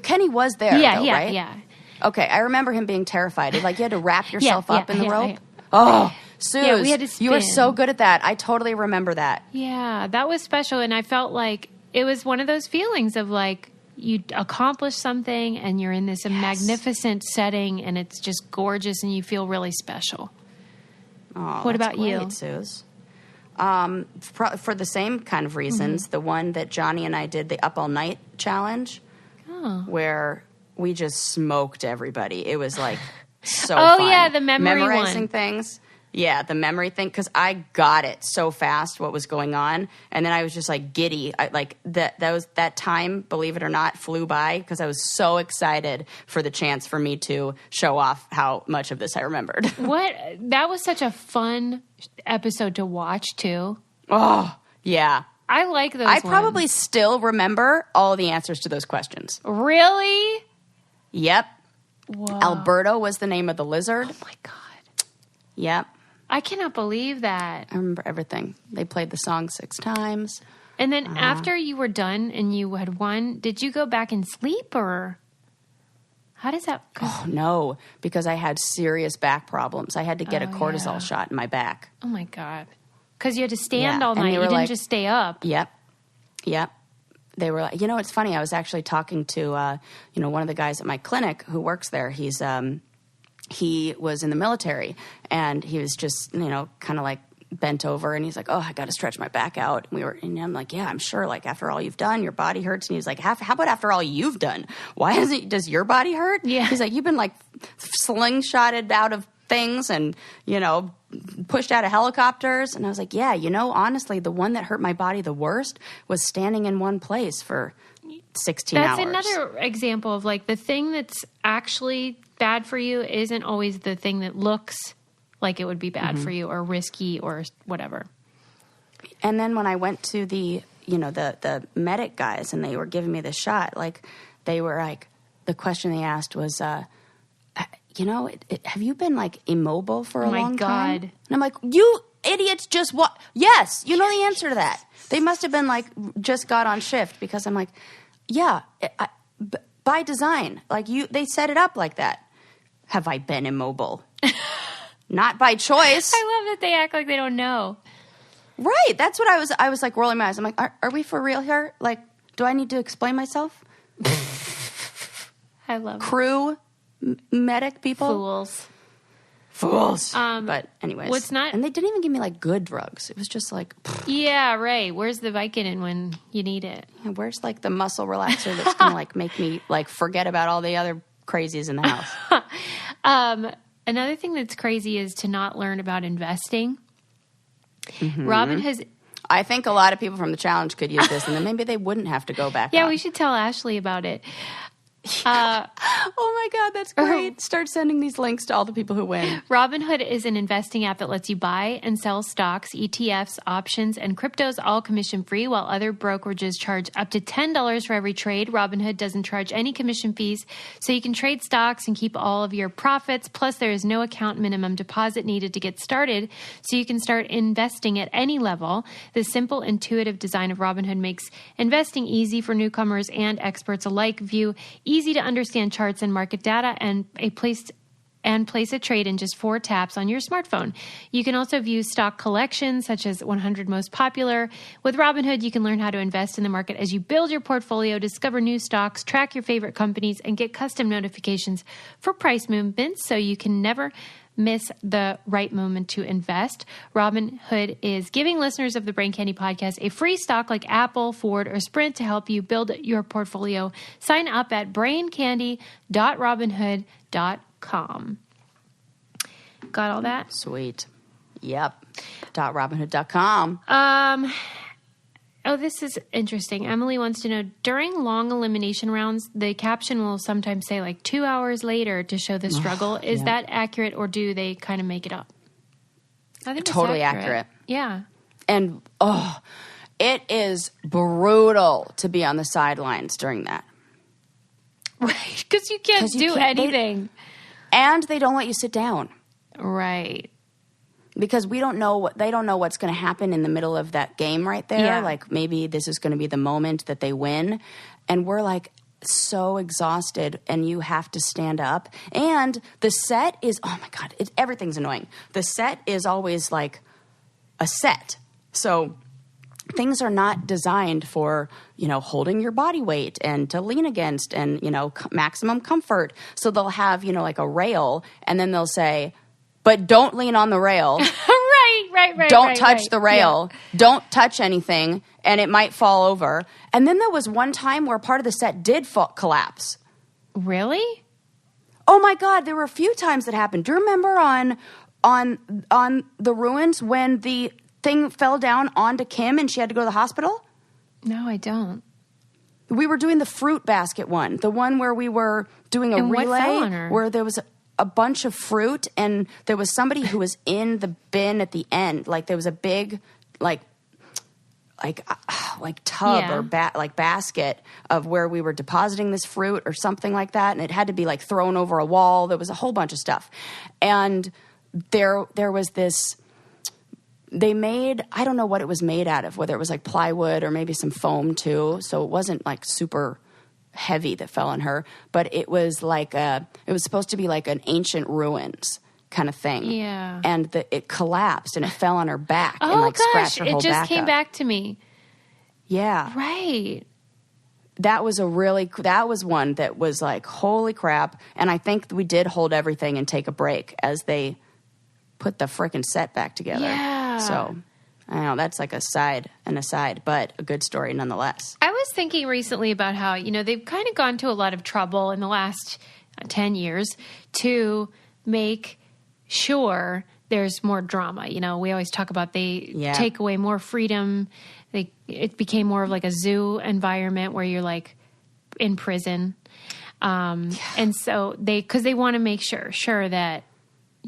Kenny was there, right? Yeah. Okay, I remember him being terrified. You had to wrap yourself up in the rope. Yeah. Oh, Suze, yeah, we had to spin. You were so good at that. I totally remember that. Yeah, that was special, and I felt like it was one of those feelings of like you accomplish something, and you're in this magnificent setting, and it's just gorgeous, and you feel really special. Oh, what about great, you, Suze? For the same kind of reasons, the one that Johnny and I did, the Up All Night challenge, where we just smoked everybody. It was like so fun. Oh, yeah, the memorizing one. things. Yeah, the memory thing, because I got it so fast what was going on, and then I was just like giddy. That time, believe it or not, flew by because I was so excited for the chance for me to show off how much of this I remembered. That was such a fun episode to watch too. Oh, yeah. I like those I probably still remember all the answers to those questions. Really? Yep. Whoa. Alberto was the name of the lizard. Oh my God. Yep. I cannot believe that. I remember everything. They played the song 6 times. And then after you were done and you had won, did you go back and sleep or how does that? Oh, no, because I had serious back problems. I had to get a cortisol shot in my back. Oh, my God. Because you had to stand all night. You didn't just stay up. Yep. They were like, it's funny. I was actually talking to, one of the guys at my clinic who works there. He was in the military, and he was just, kind of like bent over, and he's like, oh, I got to stretch my back out. And I'm like, yeah, I'm sure. Like, after all you've done, your body hurts. And he's like, how about after all you've done? Does your body hurt? Yeah. He's like, you've been like slingshotted out of things and, pushed out of helicopters. And I was like, yeah, honestly, the one that hurt my body the worst was standing in one place for 16 hours. That's another example of like the thing that's actually bad for you isn't always the thing that looks like it would be bad for you or risky or whatever. And then when I went to the medic guys and they were giving me the shot, like they were like, the question they asked was, have you been like immobile for a long time? And I'm like, you idiots just what? Yes, you know the answer to that. They must have been like, just got on shift because I'm like, yeah, by design, like they set it up like that. Have I been immobile? Not by choice. I love that they act like they don't know. Right. That's what I was like rolling my eyes. I'm like, are we for real here? Like, do I need to explain myself? I love crew, medic people. Fools. But anyways. And they didn't even give me like good drugs. It was just like. Yeah, right. Where's the Vicodin when you need it? Yeah, where's like the muscle relaxer that's going to like make me like forget about all the other crazies in the house? Another thing that's crazy is to not learn about investing. Robin has... I think a lot of people from the challenge could use this, and then maybe they wouldn't have to go back on. We should tell Ashley about it. Oh my God, that's great. Start sending these links to all the people who win. Robinhood is an investing app that lets you buy and sell stocks, ETFs, options, and cryptos all commission free, while other brokerages charge up to $10 for every trade. Robinhood doesn't charge any commission fees, so you can trade stocks and keep all of your profits. Plus, there is no account minimum deposit needed to get started, so you can start investing at any level. The simple, intuitive design of Robinhood makes investing easy for newcomers and experts alike. View easy to understand charts and market data and place a trade in just 4 taps on your smartphone. You can also view stock collections such as 100 most popular. With Robinhood, you can learn how to invest in the market as you build your portfolio, discover new stocks, track your favorite companies, and get custom notifications for price movements so you can never miss the right moment to invest. Robinhood is giving listeners of the Brain Candy podcast a free stock like Apple, Ford, or Sprint to help you build your portfolio. Sign up at braincandy.robinhood.com. Got all that? Sweet. Yep. .robinhood.com. Oh, this is interesting. Emily wants to know, during long elimination rounds, the caption will sometimes say like 2 hours later to show the struggle. Is that accurate, or do they kind of make it up? I think totally it's accurate. Yeah. And, it is brutal to be on the sidelines during that. Right. Because you can't do anything. And they don't let you sit down. Right. Because they don't know what's going to happen in the middle of that game right there. Yeah. Like maybe this is going to be the moment that they win. And we're like so exhausted and you have to stand up. And the set is, oh my God, everything's annoying. The set is always like a set. So things are not designed for, holding your body weight and to lean against and, maximum comfort. So they'll have, like a rail and then they'll say, but don't lean on the rail. Don't touch the rail. Yeah. Don't touch anything, and it might fall over. And then there was one time where part of the set did collapse. Really? Oh my God! There were a few times that happened. Do you remember on the ruins when the thing fell down onto Kim and she had to go to the hospital? No, I don't. We were doing the fruit basket one, the one where we were doing a relay where there was a bunch of fruit and there was somebody who was in the bin at the end. Like there was a big like tub or basket of where we were depositing this fruit or something like that, and it had to be like thrown over a wall. There was a whole bunch of stuff, and there was this. They made, I don't know what it was made out of, whether it was like plywood or maybe some foam too. So it wasn't like super heavy that fell on her, but it was like it was supposed to be like an ancient ruins kind of thing. Yeah. And it collapsed and it fell on her back and like scratched her whole back. It just came back to me. Yeah. Right. That was one that was like, holy crap. And I think we did hold everything and take a break as they put the frickin' set back together. Yeah. So, I know, that's like an aside, but a good story nonetheless. I was thinking recently about how, they've kind of gone to a lot of trouble in the last 10 years to make sure there's more drama. We always talk about they take away more freedom. It became more of like a zoo environment where you're like in prison. And so because they want to make sure that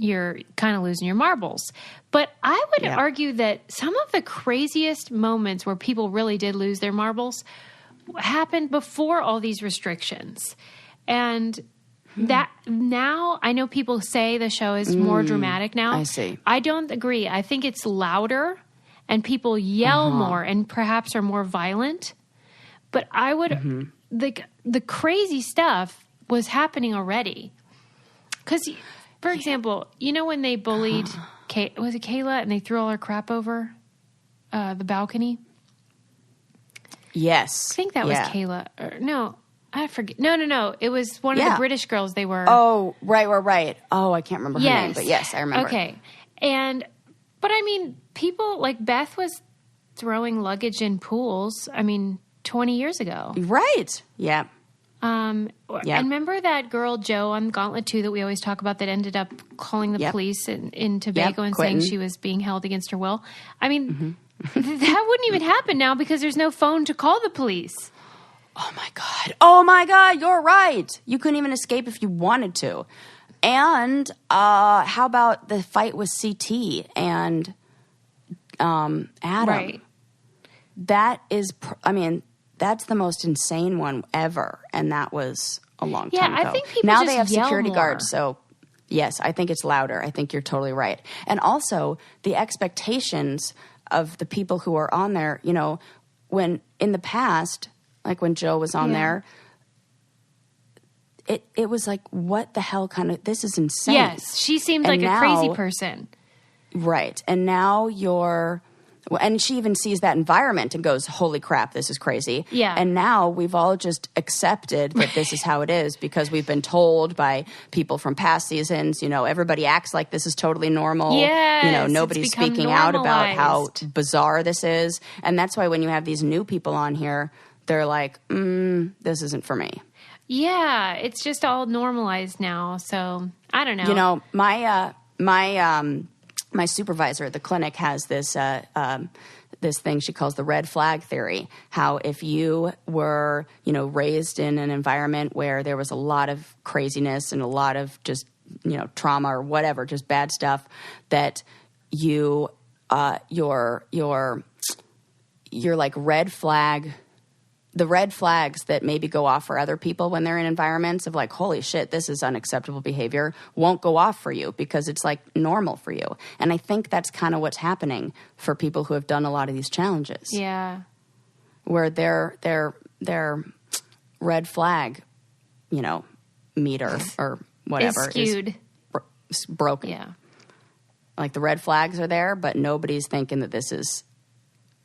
you're kind of losing your marbles. But I would argue that some of the craziest moments where people really did lose their marbles happened before all these restrictions. And that now, I know people say the show is more dramatic now. I see. I don't agree. I think it's louder and people yell more and perhaps are more violent. But I would, the crazy stuff was happening already. Because, for example, when they bullied, was it Kayla, and they threw all her crap over the balcony? Yes. I think that was Kayla. No, I forget. No. It was one of the British girls they were. Oh, right. Oh, I can't remember her name, but yes, I remember. Okay. But I mean, people, like Beth was throwing luggage in pools, 20 years ago. Right. Yeah. And remember that girl, Jo, on Gauntlet 2 that we always talk about that ended up calling the police in Tobago and saying she was being held against her will? That wouldn't even happen now because there's no phone to call the police. Oh, my God. You're right. You couldn't even escape if you wanted to. And how about the fight with CT and Adam? Right. That is, that's the most insane one ever, and that was a long time ago. I think people now just they have yell security more. guards, so yes, I think it's louder. I think you're totally right. And also the expectations of the people who are on there, when in the past, like when Jo was on there, it was like, what the hell this is insane. Yes, she seemed like a crazy person. Right. And now and she even sees that environment and goes, holy crap, this is crazy. Yeah. And now we've all just accepted that this is how it is because we've been told by people from past seasons, everybody acts like this is totally normal. Yes, nobody's speaking out about how bizarre this is. And that's why when you have these new people on here, they're like, this isn't for me. Yeah, it's just all normalized now. So I don't know. My supervisor at the clinic has this this thing she calls the red flag theory. How if you were, raised in an environment where there was a lot of craziness and a lot of just, trauma or whatever, just bad stuff, that you your like red flag. The red flags that maybe go off for other people when they're in environments of like, holy shit, this is unacceptable behavior, won't go off for you because it's like normal for you. And I think that's kind of what's happening for people who have done a lot of these challenges. Yeah. Where their red flag, meter or whatever is skewed. Is broken. Yeah. Like the red flags are there, but nobody's thinking that this is...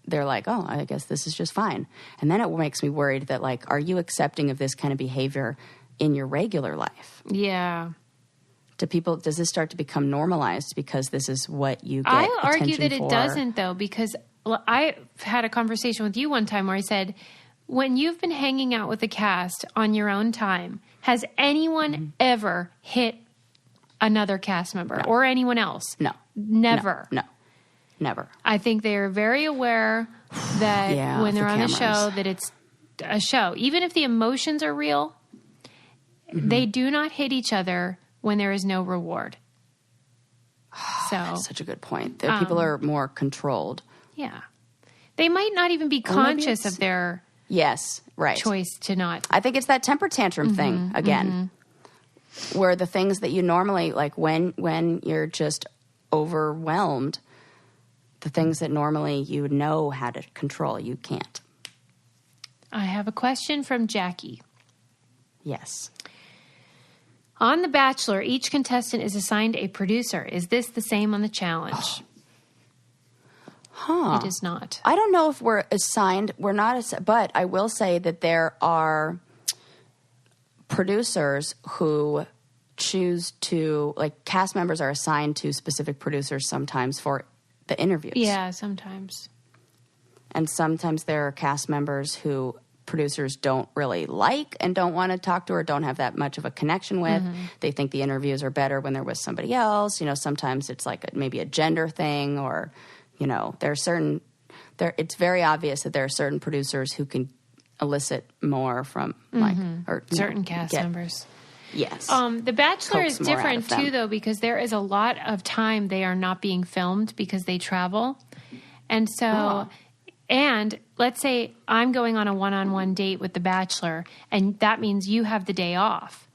They're like, oh, I guess this is just fine. And then it makes me worried that, like, are you accepting of this kind of behavior in your regular life? Yeah. Does this start to become normalized because this is what you get I argue attention that for? it doesn't, though, because I had a conversation with you one time where I said, when you've been hanging out with the cast on your own time, has anyone ever hit another cast member or anyone else? No. Never. No. Never. I think they're very aware that when they're on a show, that it's a show. Even if the emotions are real, they do not hit each other when there is no reward. So that's such a good point. People are more controlled. Yeah. They might not even be conscious of their choice to not. I think it's that temper tantrum thing again, where the things that you normally, like when you're just overwhelmed, the things that normally you know how to control, you can't. I have a question from Jackie. Yes. On The Bachelor, each contestant is assigned a producer. Is this the same on The Challenge? It is not. I don't know if we're assigned. We're not, but I will say that there are producers who choose to, like, cast members are assigned to specific producers sometimes for the interviews. Yeah, sometimes. And sometimes there are cast members who producers don't really like and don't want to talk to or don't have that much of a connection with. They think the interviews are better when they're with somebody else. You know, sometimes it's like maybe a gender thing, or, you know, it's very obvious that there are certain producers who can elicit more from certain cast members. Yes. The Bachelor is different too, though, because there is a lot of time they are not being filmed because they travel. And so, and let's say I'm going on a one-on-one date with The Bachelor, and that means you have the day off.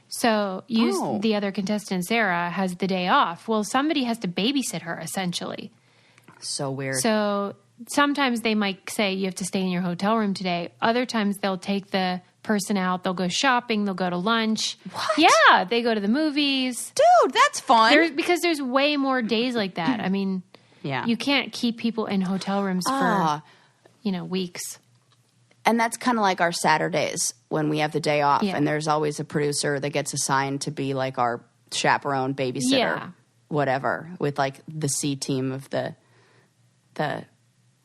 So the other contestant, Sarah, has the day off. Well, somebody has to babysit her, essentially. So weird. So sometimes they might say you have to stay in your hotel room today. Other times they'll take the person out. They'll go shopping. They'll go to lunch. What? Yeah, they go to the movies. Dude, that's fun. Because there's way more days like that. I mean, yeah, you can't keep people in hotel rooms for, weeks. And that's kind of like our Saturdays when we have the day off. Yeah. And there's always a producer that gets assigned to be like our chaperone, babysitter, whatever, with like the C team of the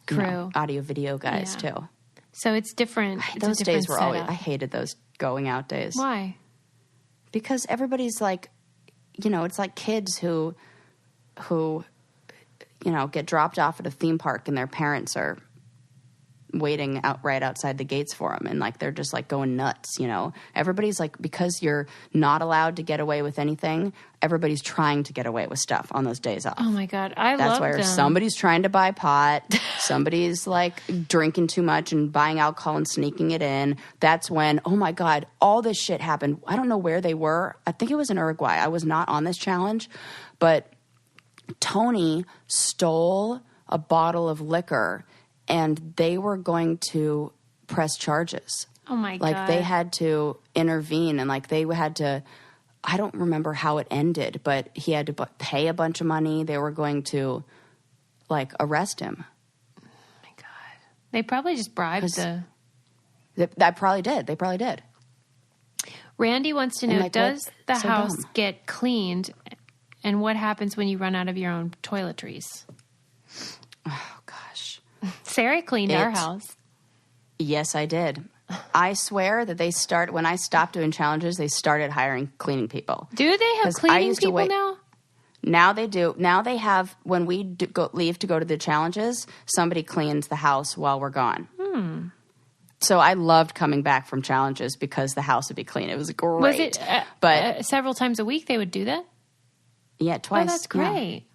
crew, audio video guys too. So it's different. Those days were always, I hated those going out days. Why? Because everybody's like, it's like kids who get dropped off at a theme park and their parents are waiting right outside the gates for them, and like they're just like going nuts. Everybody's like, because you're not allowed to get away with anything, everybody's trying to get away with stuff on those days off. Oh my God, that's why somebody's trying to buy pot, somebody's like drinking too much and buying alcohol and sneaking it in. That's when, oh my God, all this shit happened. I don't know where they were. I think it was in Uruguay. I was not on this challenge, but Tony stole a bottle of liquor and they were going to press charges. Oh my God. Like they had to intervene, and like they had to, I don't remember how it ended, but he had to pay a bunch of money. They were going to like arrest him. Oh my God. They probably just bribed That probably did. They probably did. Randy wants to know, like, does the so house dumb. get cleaned, and what happens when you run out of your own toiletries? Oh gosh. Sarah cleaned our house. Yes, I did. I swear that when I stopped doing challenges, they started hiring cleaning people. Do they have cleaning people now? Now they do. Now they have, when we leave to go to the challenges, somebody cleans the house while we're gone. So I loved coming back from challenges because the house would be clean. It was great. Was it but several times a week they would do that? Yeah, twice. Oh, that's great.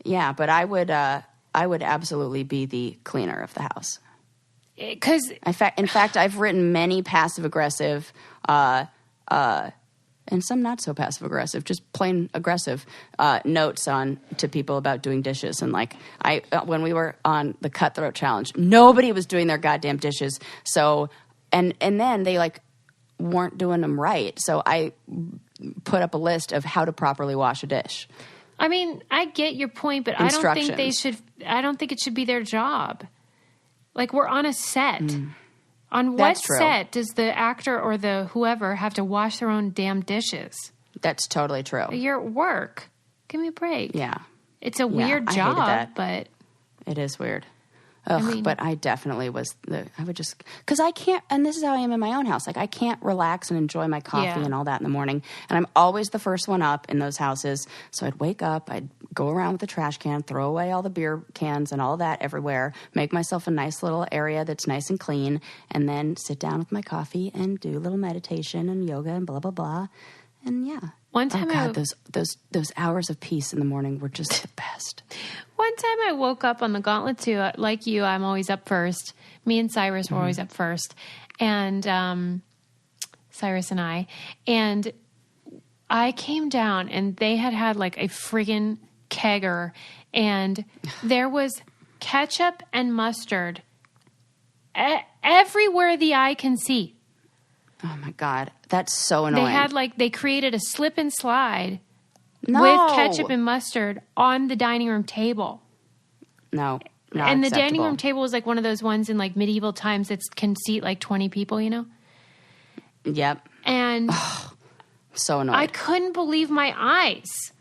Yeah, but I would absolutely be the cleaner of the house. Because in fact, I've written many passive aggressive, and some not so passive aggressive, just plain aggressive notes to people about doing dishes. And like when we were on the Cutthroat Challenge, nobody was doing their goddamn dishes. So and then they like weren't doing them right. So I put up a list of how to properly wash a dish. I mean, I get your point, but I don't think it should be their job. Like, we're on a set. On what set does the actor or the whoever have to wash their own damn dishes? That's totally true. You're at work. Give me a break. Yeah. It's a weird job, hated that. but... It is weird. Ugh, but I definitely I would just, because I can't, and this is how I am in my own house. Like, I can't relax and enjoy my coffee and all that in the morning. And I'm always the first one up in those houses. So I'd wake up, I'd go around with the trash can, throw away all the beer cans and all that everywhere, make myself a nice little area that's nice and clean, and then sit down with my coffee and do a little meditation and yoga and blah, blah, blah. And yeah. One time those hours of peace in the morning were just the best. One time I woke up on the Gauntlet too. Like you, I'm always up first. Me and Cyrus were always up first. And Cyrus and I. And I came down and they had like a friggin' kegger. And there was ketchup and mustard everywhere the eye can see. Oh my God. That's so annoying. They created a slip and slide with ketchup and mustard on the dining room table. No. And the dining room table was like one of those ones in like medieval times that can seat like 20 people, you know? Yep. And so annoying. I couldn't believe my eyes.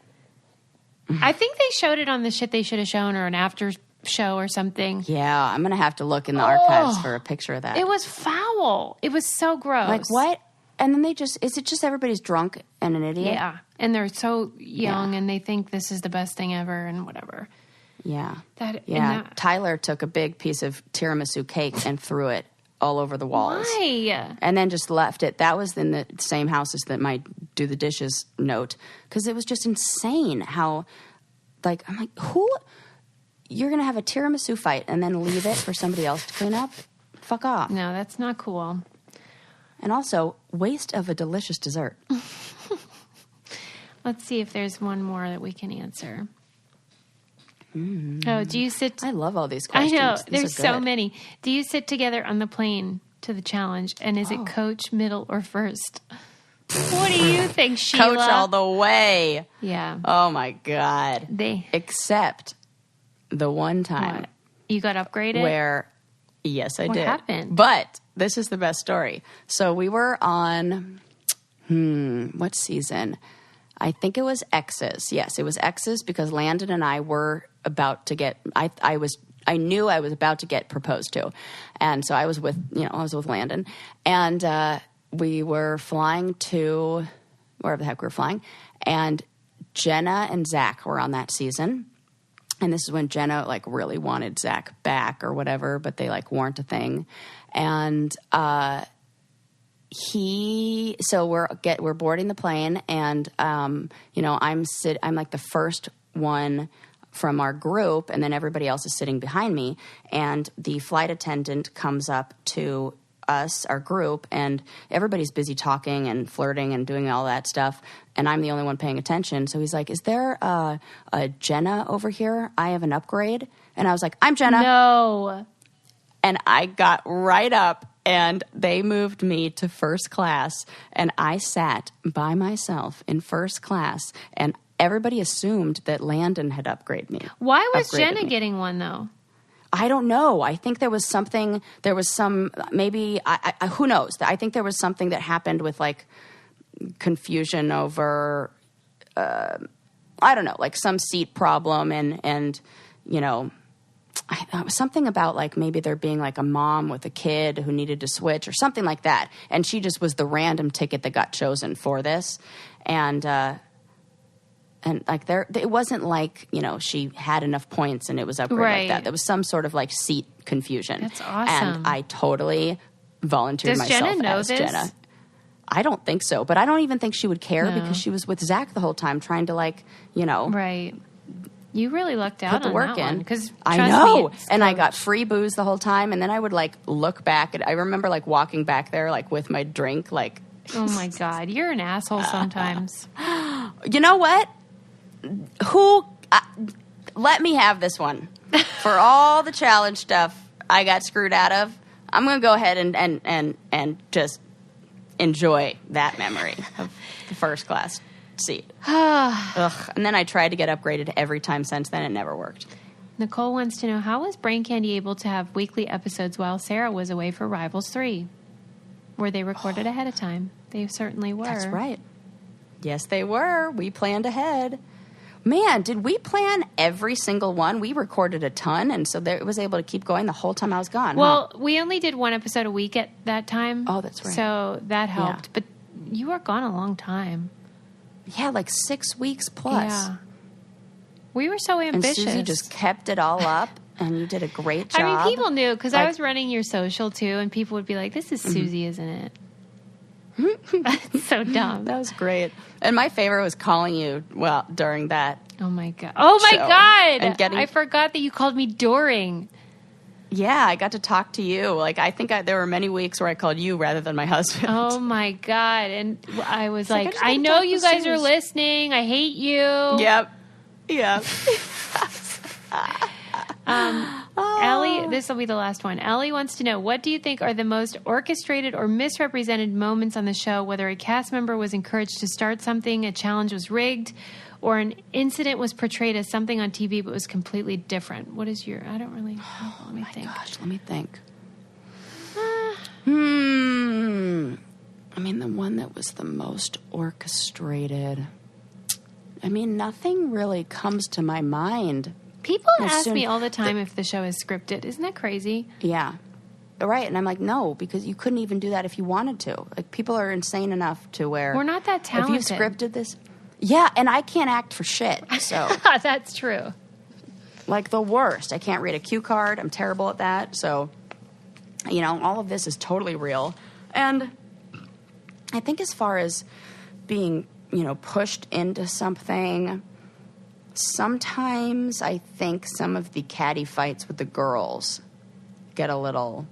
I think they showed it on the shit they should have shown or an after show or something. Yeah, I'm going to have to look in the archives for a picture of that. It was foul. It was so gross. Like what? And then is it just everybody's drunk and an idiot? Yeah. And they're so young and they think this is the best thing ever and whatever. Yeah. Tyler took a big piece of tiramisu cake and threw it all over the walls. Why? And then just left it. That was in the same houses that my do the dishes note. Because it was just insane how, like, I'm like, who... You're going to have a tiramisu fight and then leave it for somebody else to clean up? Fuck off. No, that's not cool. And also, waste of a delicious dessert. Let's see if there's one more that we can answer. Oh, do you sit... I love all these questions. I know. There's so many. Do you sit together on the plane to the challenge? And is it coach, middle, or first? What do you think, Sheila? Coach all the way. Yeah. Oh, my God. Except... the one time. What? You got upgraded? Where, yes, I did. What happened? But this is the best story. So we were on, what season? I think it was X's. Yes, it was X's because Landon and I were about to get, I knew I was about to get proposed to. And so I was with Landon. And we were flying to wherever the heck we were flying. And Jenna and Zach were on that season. And this is when Jenna, like, really wanted Zach back or whatever, but they, like, weren't a thing. And so we're boarding the plane, and, I'm like the first one from our group, and then everybody else is sitting behind me. And the flight attendant comes up to us, our group, and everybody's busy talking and flirting and doing all that stuff, and I'm the only one paying attention. So he's like, is there a Jenna over here? I have an upgrade. And I was like, I'm Jenna. No. And I got right up, and they moved me to first class, and I sat by myself in first class, and everybody assumed that Landon had upgraded me. Why was Jenna getting one, though? I don't know. I think who knows? I think there was something that happened with, like, confusion over, I don't know, like some seat problem and something about, like, maybe there being, like, a mom with a kid who needed to switch or something like that. And she just was the random ticket that got chosen for this. And like it wasn't like, she had enough points and it was upgraded like that. There was some sort of, like, seat confusion. That's awesome. And I totally volunteered myself Jenna know as this? Jenna. I don't think so, but I don't even think she would care because she was with Zach the whole time trying to, like, Right. You really lucked out put the on work that in. Because I know. And I got free booze the whole time, and then I would, like, look back. I remember, like, walking back there, like, with my drink, like... Oh, my God. You're an asshole sometimes. You know what? Let me have this one. For all the challenge stuff I got screwed out of, I'm going to go ahead and just enjoy that memory of the first class seat. Ugh. And then I tried to get upgraded every time since then. It never worked. Nicole wants to know, how was Brain Candy able to have weekly episodes while Sarah was away for Rivals 3? Were they recorded ahead of time? They certainly were. That's right. Yes, they were. We planned ahead. Man, did we plan every single one? We recorded a ton, and so it was able to keep going the whole time I was gone. Well, we only did one episode a week at that time. Oh, that's right. So that helped. Yeah. But you were gone a long time. Yeah, like 6 weeks plus. Yeah. We were so ambitious. And Susie just kept it all up, and you did a great job. I mean, people knew, because I was running your social, too, and people would be like, this is Susie, isn't it? That's so dumb. That was great. And my favorite was calling you, during that. Oh, my God. Oh, my God. And I forgot that you called me during. Yeah, I got to talk to you. Like, I think there were many weeks where I called you rather than my husband. Oh, my God. And I was like, I know you guys are listening. I hate you. Yep. Ellie, this will be the last one. Ellie wants to know, what do you think are the most orchestrated or misrepresented moments on the show, whether a cast member was encouraged to start something, a challenge was rigged, or an incident was portrayed as something on TV but was completely different? What is your... I don't really know. Let me think. Gosh, let me think. I mean, the one that was the most orchestrated... I mean, nothing really comes to my mind. People ask me all the time if the show is scripted. Isn't that crazy? Yeah. Right. And I'm like, no, because you couldn't even do that if you wanted to. Like, people are insane enough to where... We're not that talented. If you scripted this... Yeah, and I can't act for shit, so... That's true. Like, the worst. I can't read a cue card. I'm terrible at that. So, all of this is totally real. And I think as far as being, pushed into something... Sometimes I think some of the catty fights with the girls get a little...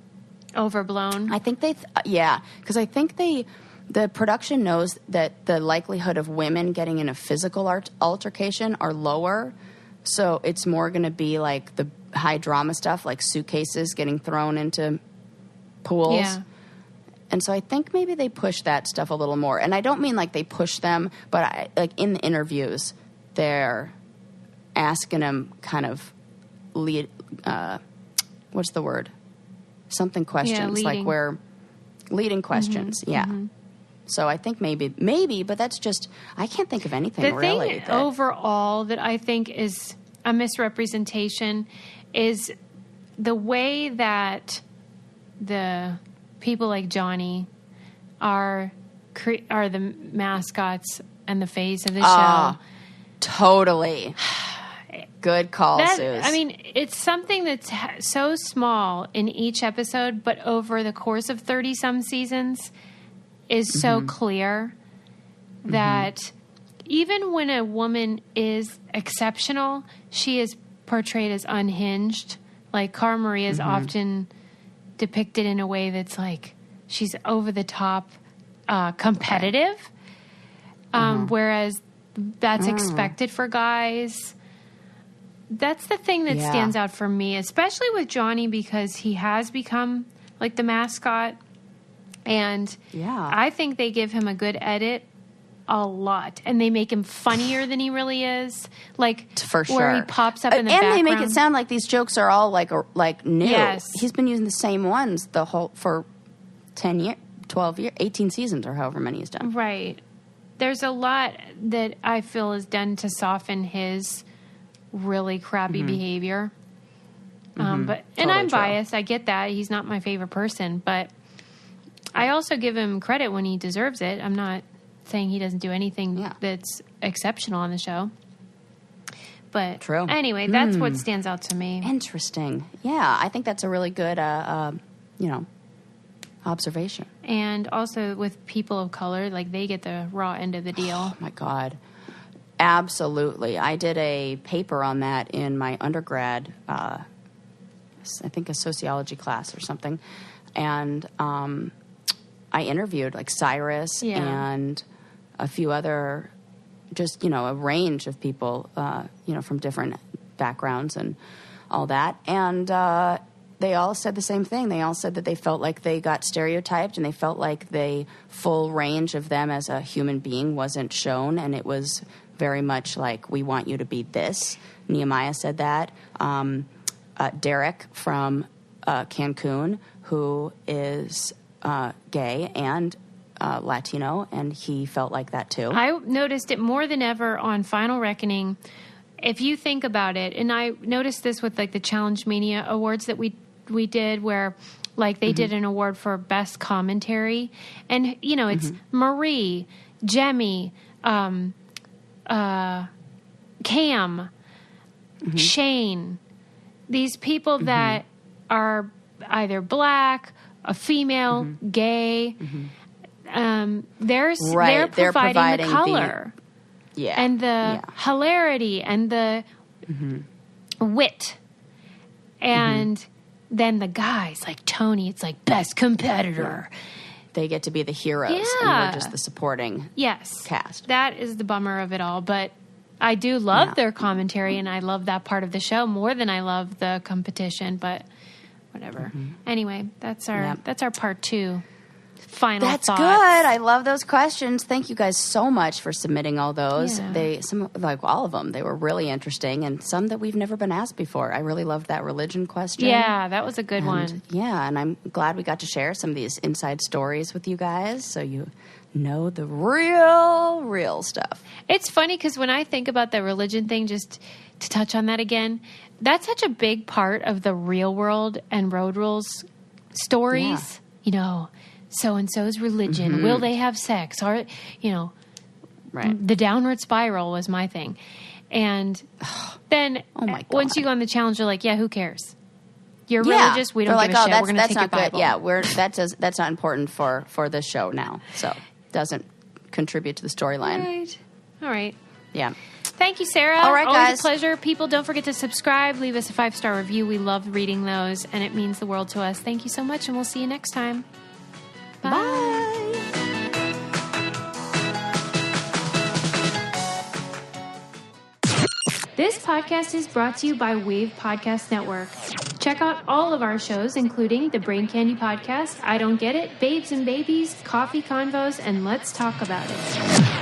Overblown? I think because I think the production knows that the likelihood of women getting in a physical altercation are lower, so it's more going to be like the high drama stuff, like suitcases getting thrown into pools. Yeah. And so I think maybe they push that stuff a little more. And I don't mean like they push them, but in the interviews, they're... asking them kind of lead, what's the word? Something questions, like we're leading questions. Mm-hmm, yeah. Mm-hmm. So I think maybe, but that's just, I can't think of anything really. The thing overall that I think is a misrepresentation is the way that the people like Johnny are the mascots and the face of the show. Totally. Good call, Suze. I mean, it's something that's so small in each episode, but over the course of 30-some seasons is so clear that even when a woman is exceptional, she is portrayed as unhinged. Like, Cara Maria is often depicted in a way that's like she's over the top competitive, whereas that's expected for guys. That's the thing that stands out for me, especially with Johnny, because he has become like the mascot. And I think they give him a good edit a lot. And they make him funnier than he really is. Like, for sure. Where he pops up in the background. And they make it sound like these jokes are all like new. Yes. He's been using the same ones for 10 years, 12 years, 18 seasons or however many he's done. Right. There's a lot that I feel is done to soften his really crappy behavior. And I'm biased. I get that. He's not my favorite person, but I also give him credit when he deserves it. I'm not saying he doesn't do anything that's exceptional on the show. But anyway, that's what stands out to me. Interesting. Yeah, I think that's a really good, observation. And also with people of color, like, they get the raw end of the deal. Oh, my God. Absolutely. I did a paper on that in my undergrad, I think a sociology class or something. And I interviewed like Cyrus and a few other, just, a range of people, from different backgrounds and all that. And they all said the same thing. They all said that they felt like they got stereotyped, and they felt like the full range of them as a human being wasn't shown, and it was very much like, we want you to be this. Nehemiah said that. Derek from Cancun, who is gay and Latino, and he felt like that too. I noticed it more than ever on Final Reckoning. If you think about it, and I noticed this with like the Challenge Mania awards that we did, where like they did an award for best commentary, and you know it's Marie, Jemmy, Cam, Shane, these people that are either black, a female, gay. They're providing the color and the hilarity and the wit. And then the guys like Tony, it's like best competitor. They get to be the heroes and we're just the supporting cast. That is the bummer of it all. But I do love their commentary and I love that part of the show more than I love the competition. But whatever. Anyway, that's our part 2. Final thoughts. That's good. I love those questions. Thank you guys so much for submitting all those. Yeah. All of them, they were really interesting, and some that we've never been asked before. I really loved that religion question. Yeah, that was a good one. Yeah, and I'm glad we got to share some of these inside stories with you guys, so you know the real stuff. It's funny because when I think about the religion thing, just to touch on that again, that's such a big part of the real world and road rules stories. You know, so-and-so's religion. Will they have sex? Or, you know, the downward spiral was my thing. And then once you go on the challenge, you're like, yeah, who cares? You're religious. We don't give a shit. We're going to take your Bible. Yeah, that's not important for this show now. So doesn't contribute to the storyline. Right. All right. Yeah. Thank you, Sarah. All right, Always guys. a pleasure. People, don't forget to subscribe. Leave us a 5-star review. We love reading those, and it means the world to us. Thank you so much, and we'll see you next time. Bye. Bye. This podcast is brought to you by Wave Podcast Network. Check out all of our shows, including the Brain Candy Podcast, I Don't Get It, Babes and Babies, Coffee Convos, and Let's Talk About It.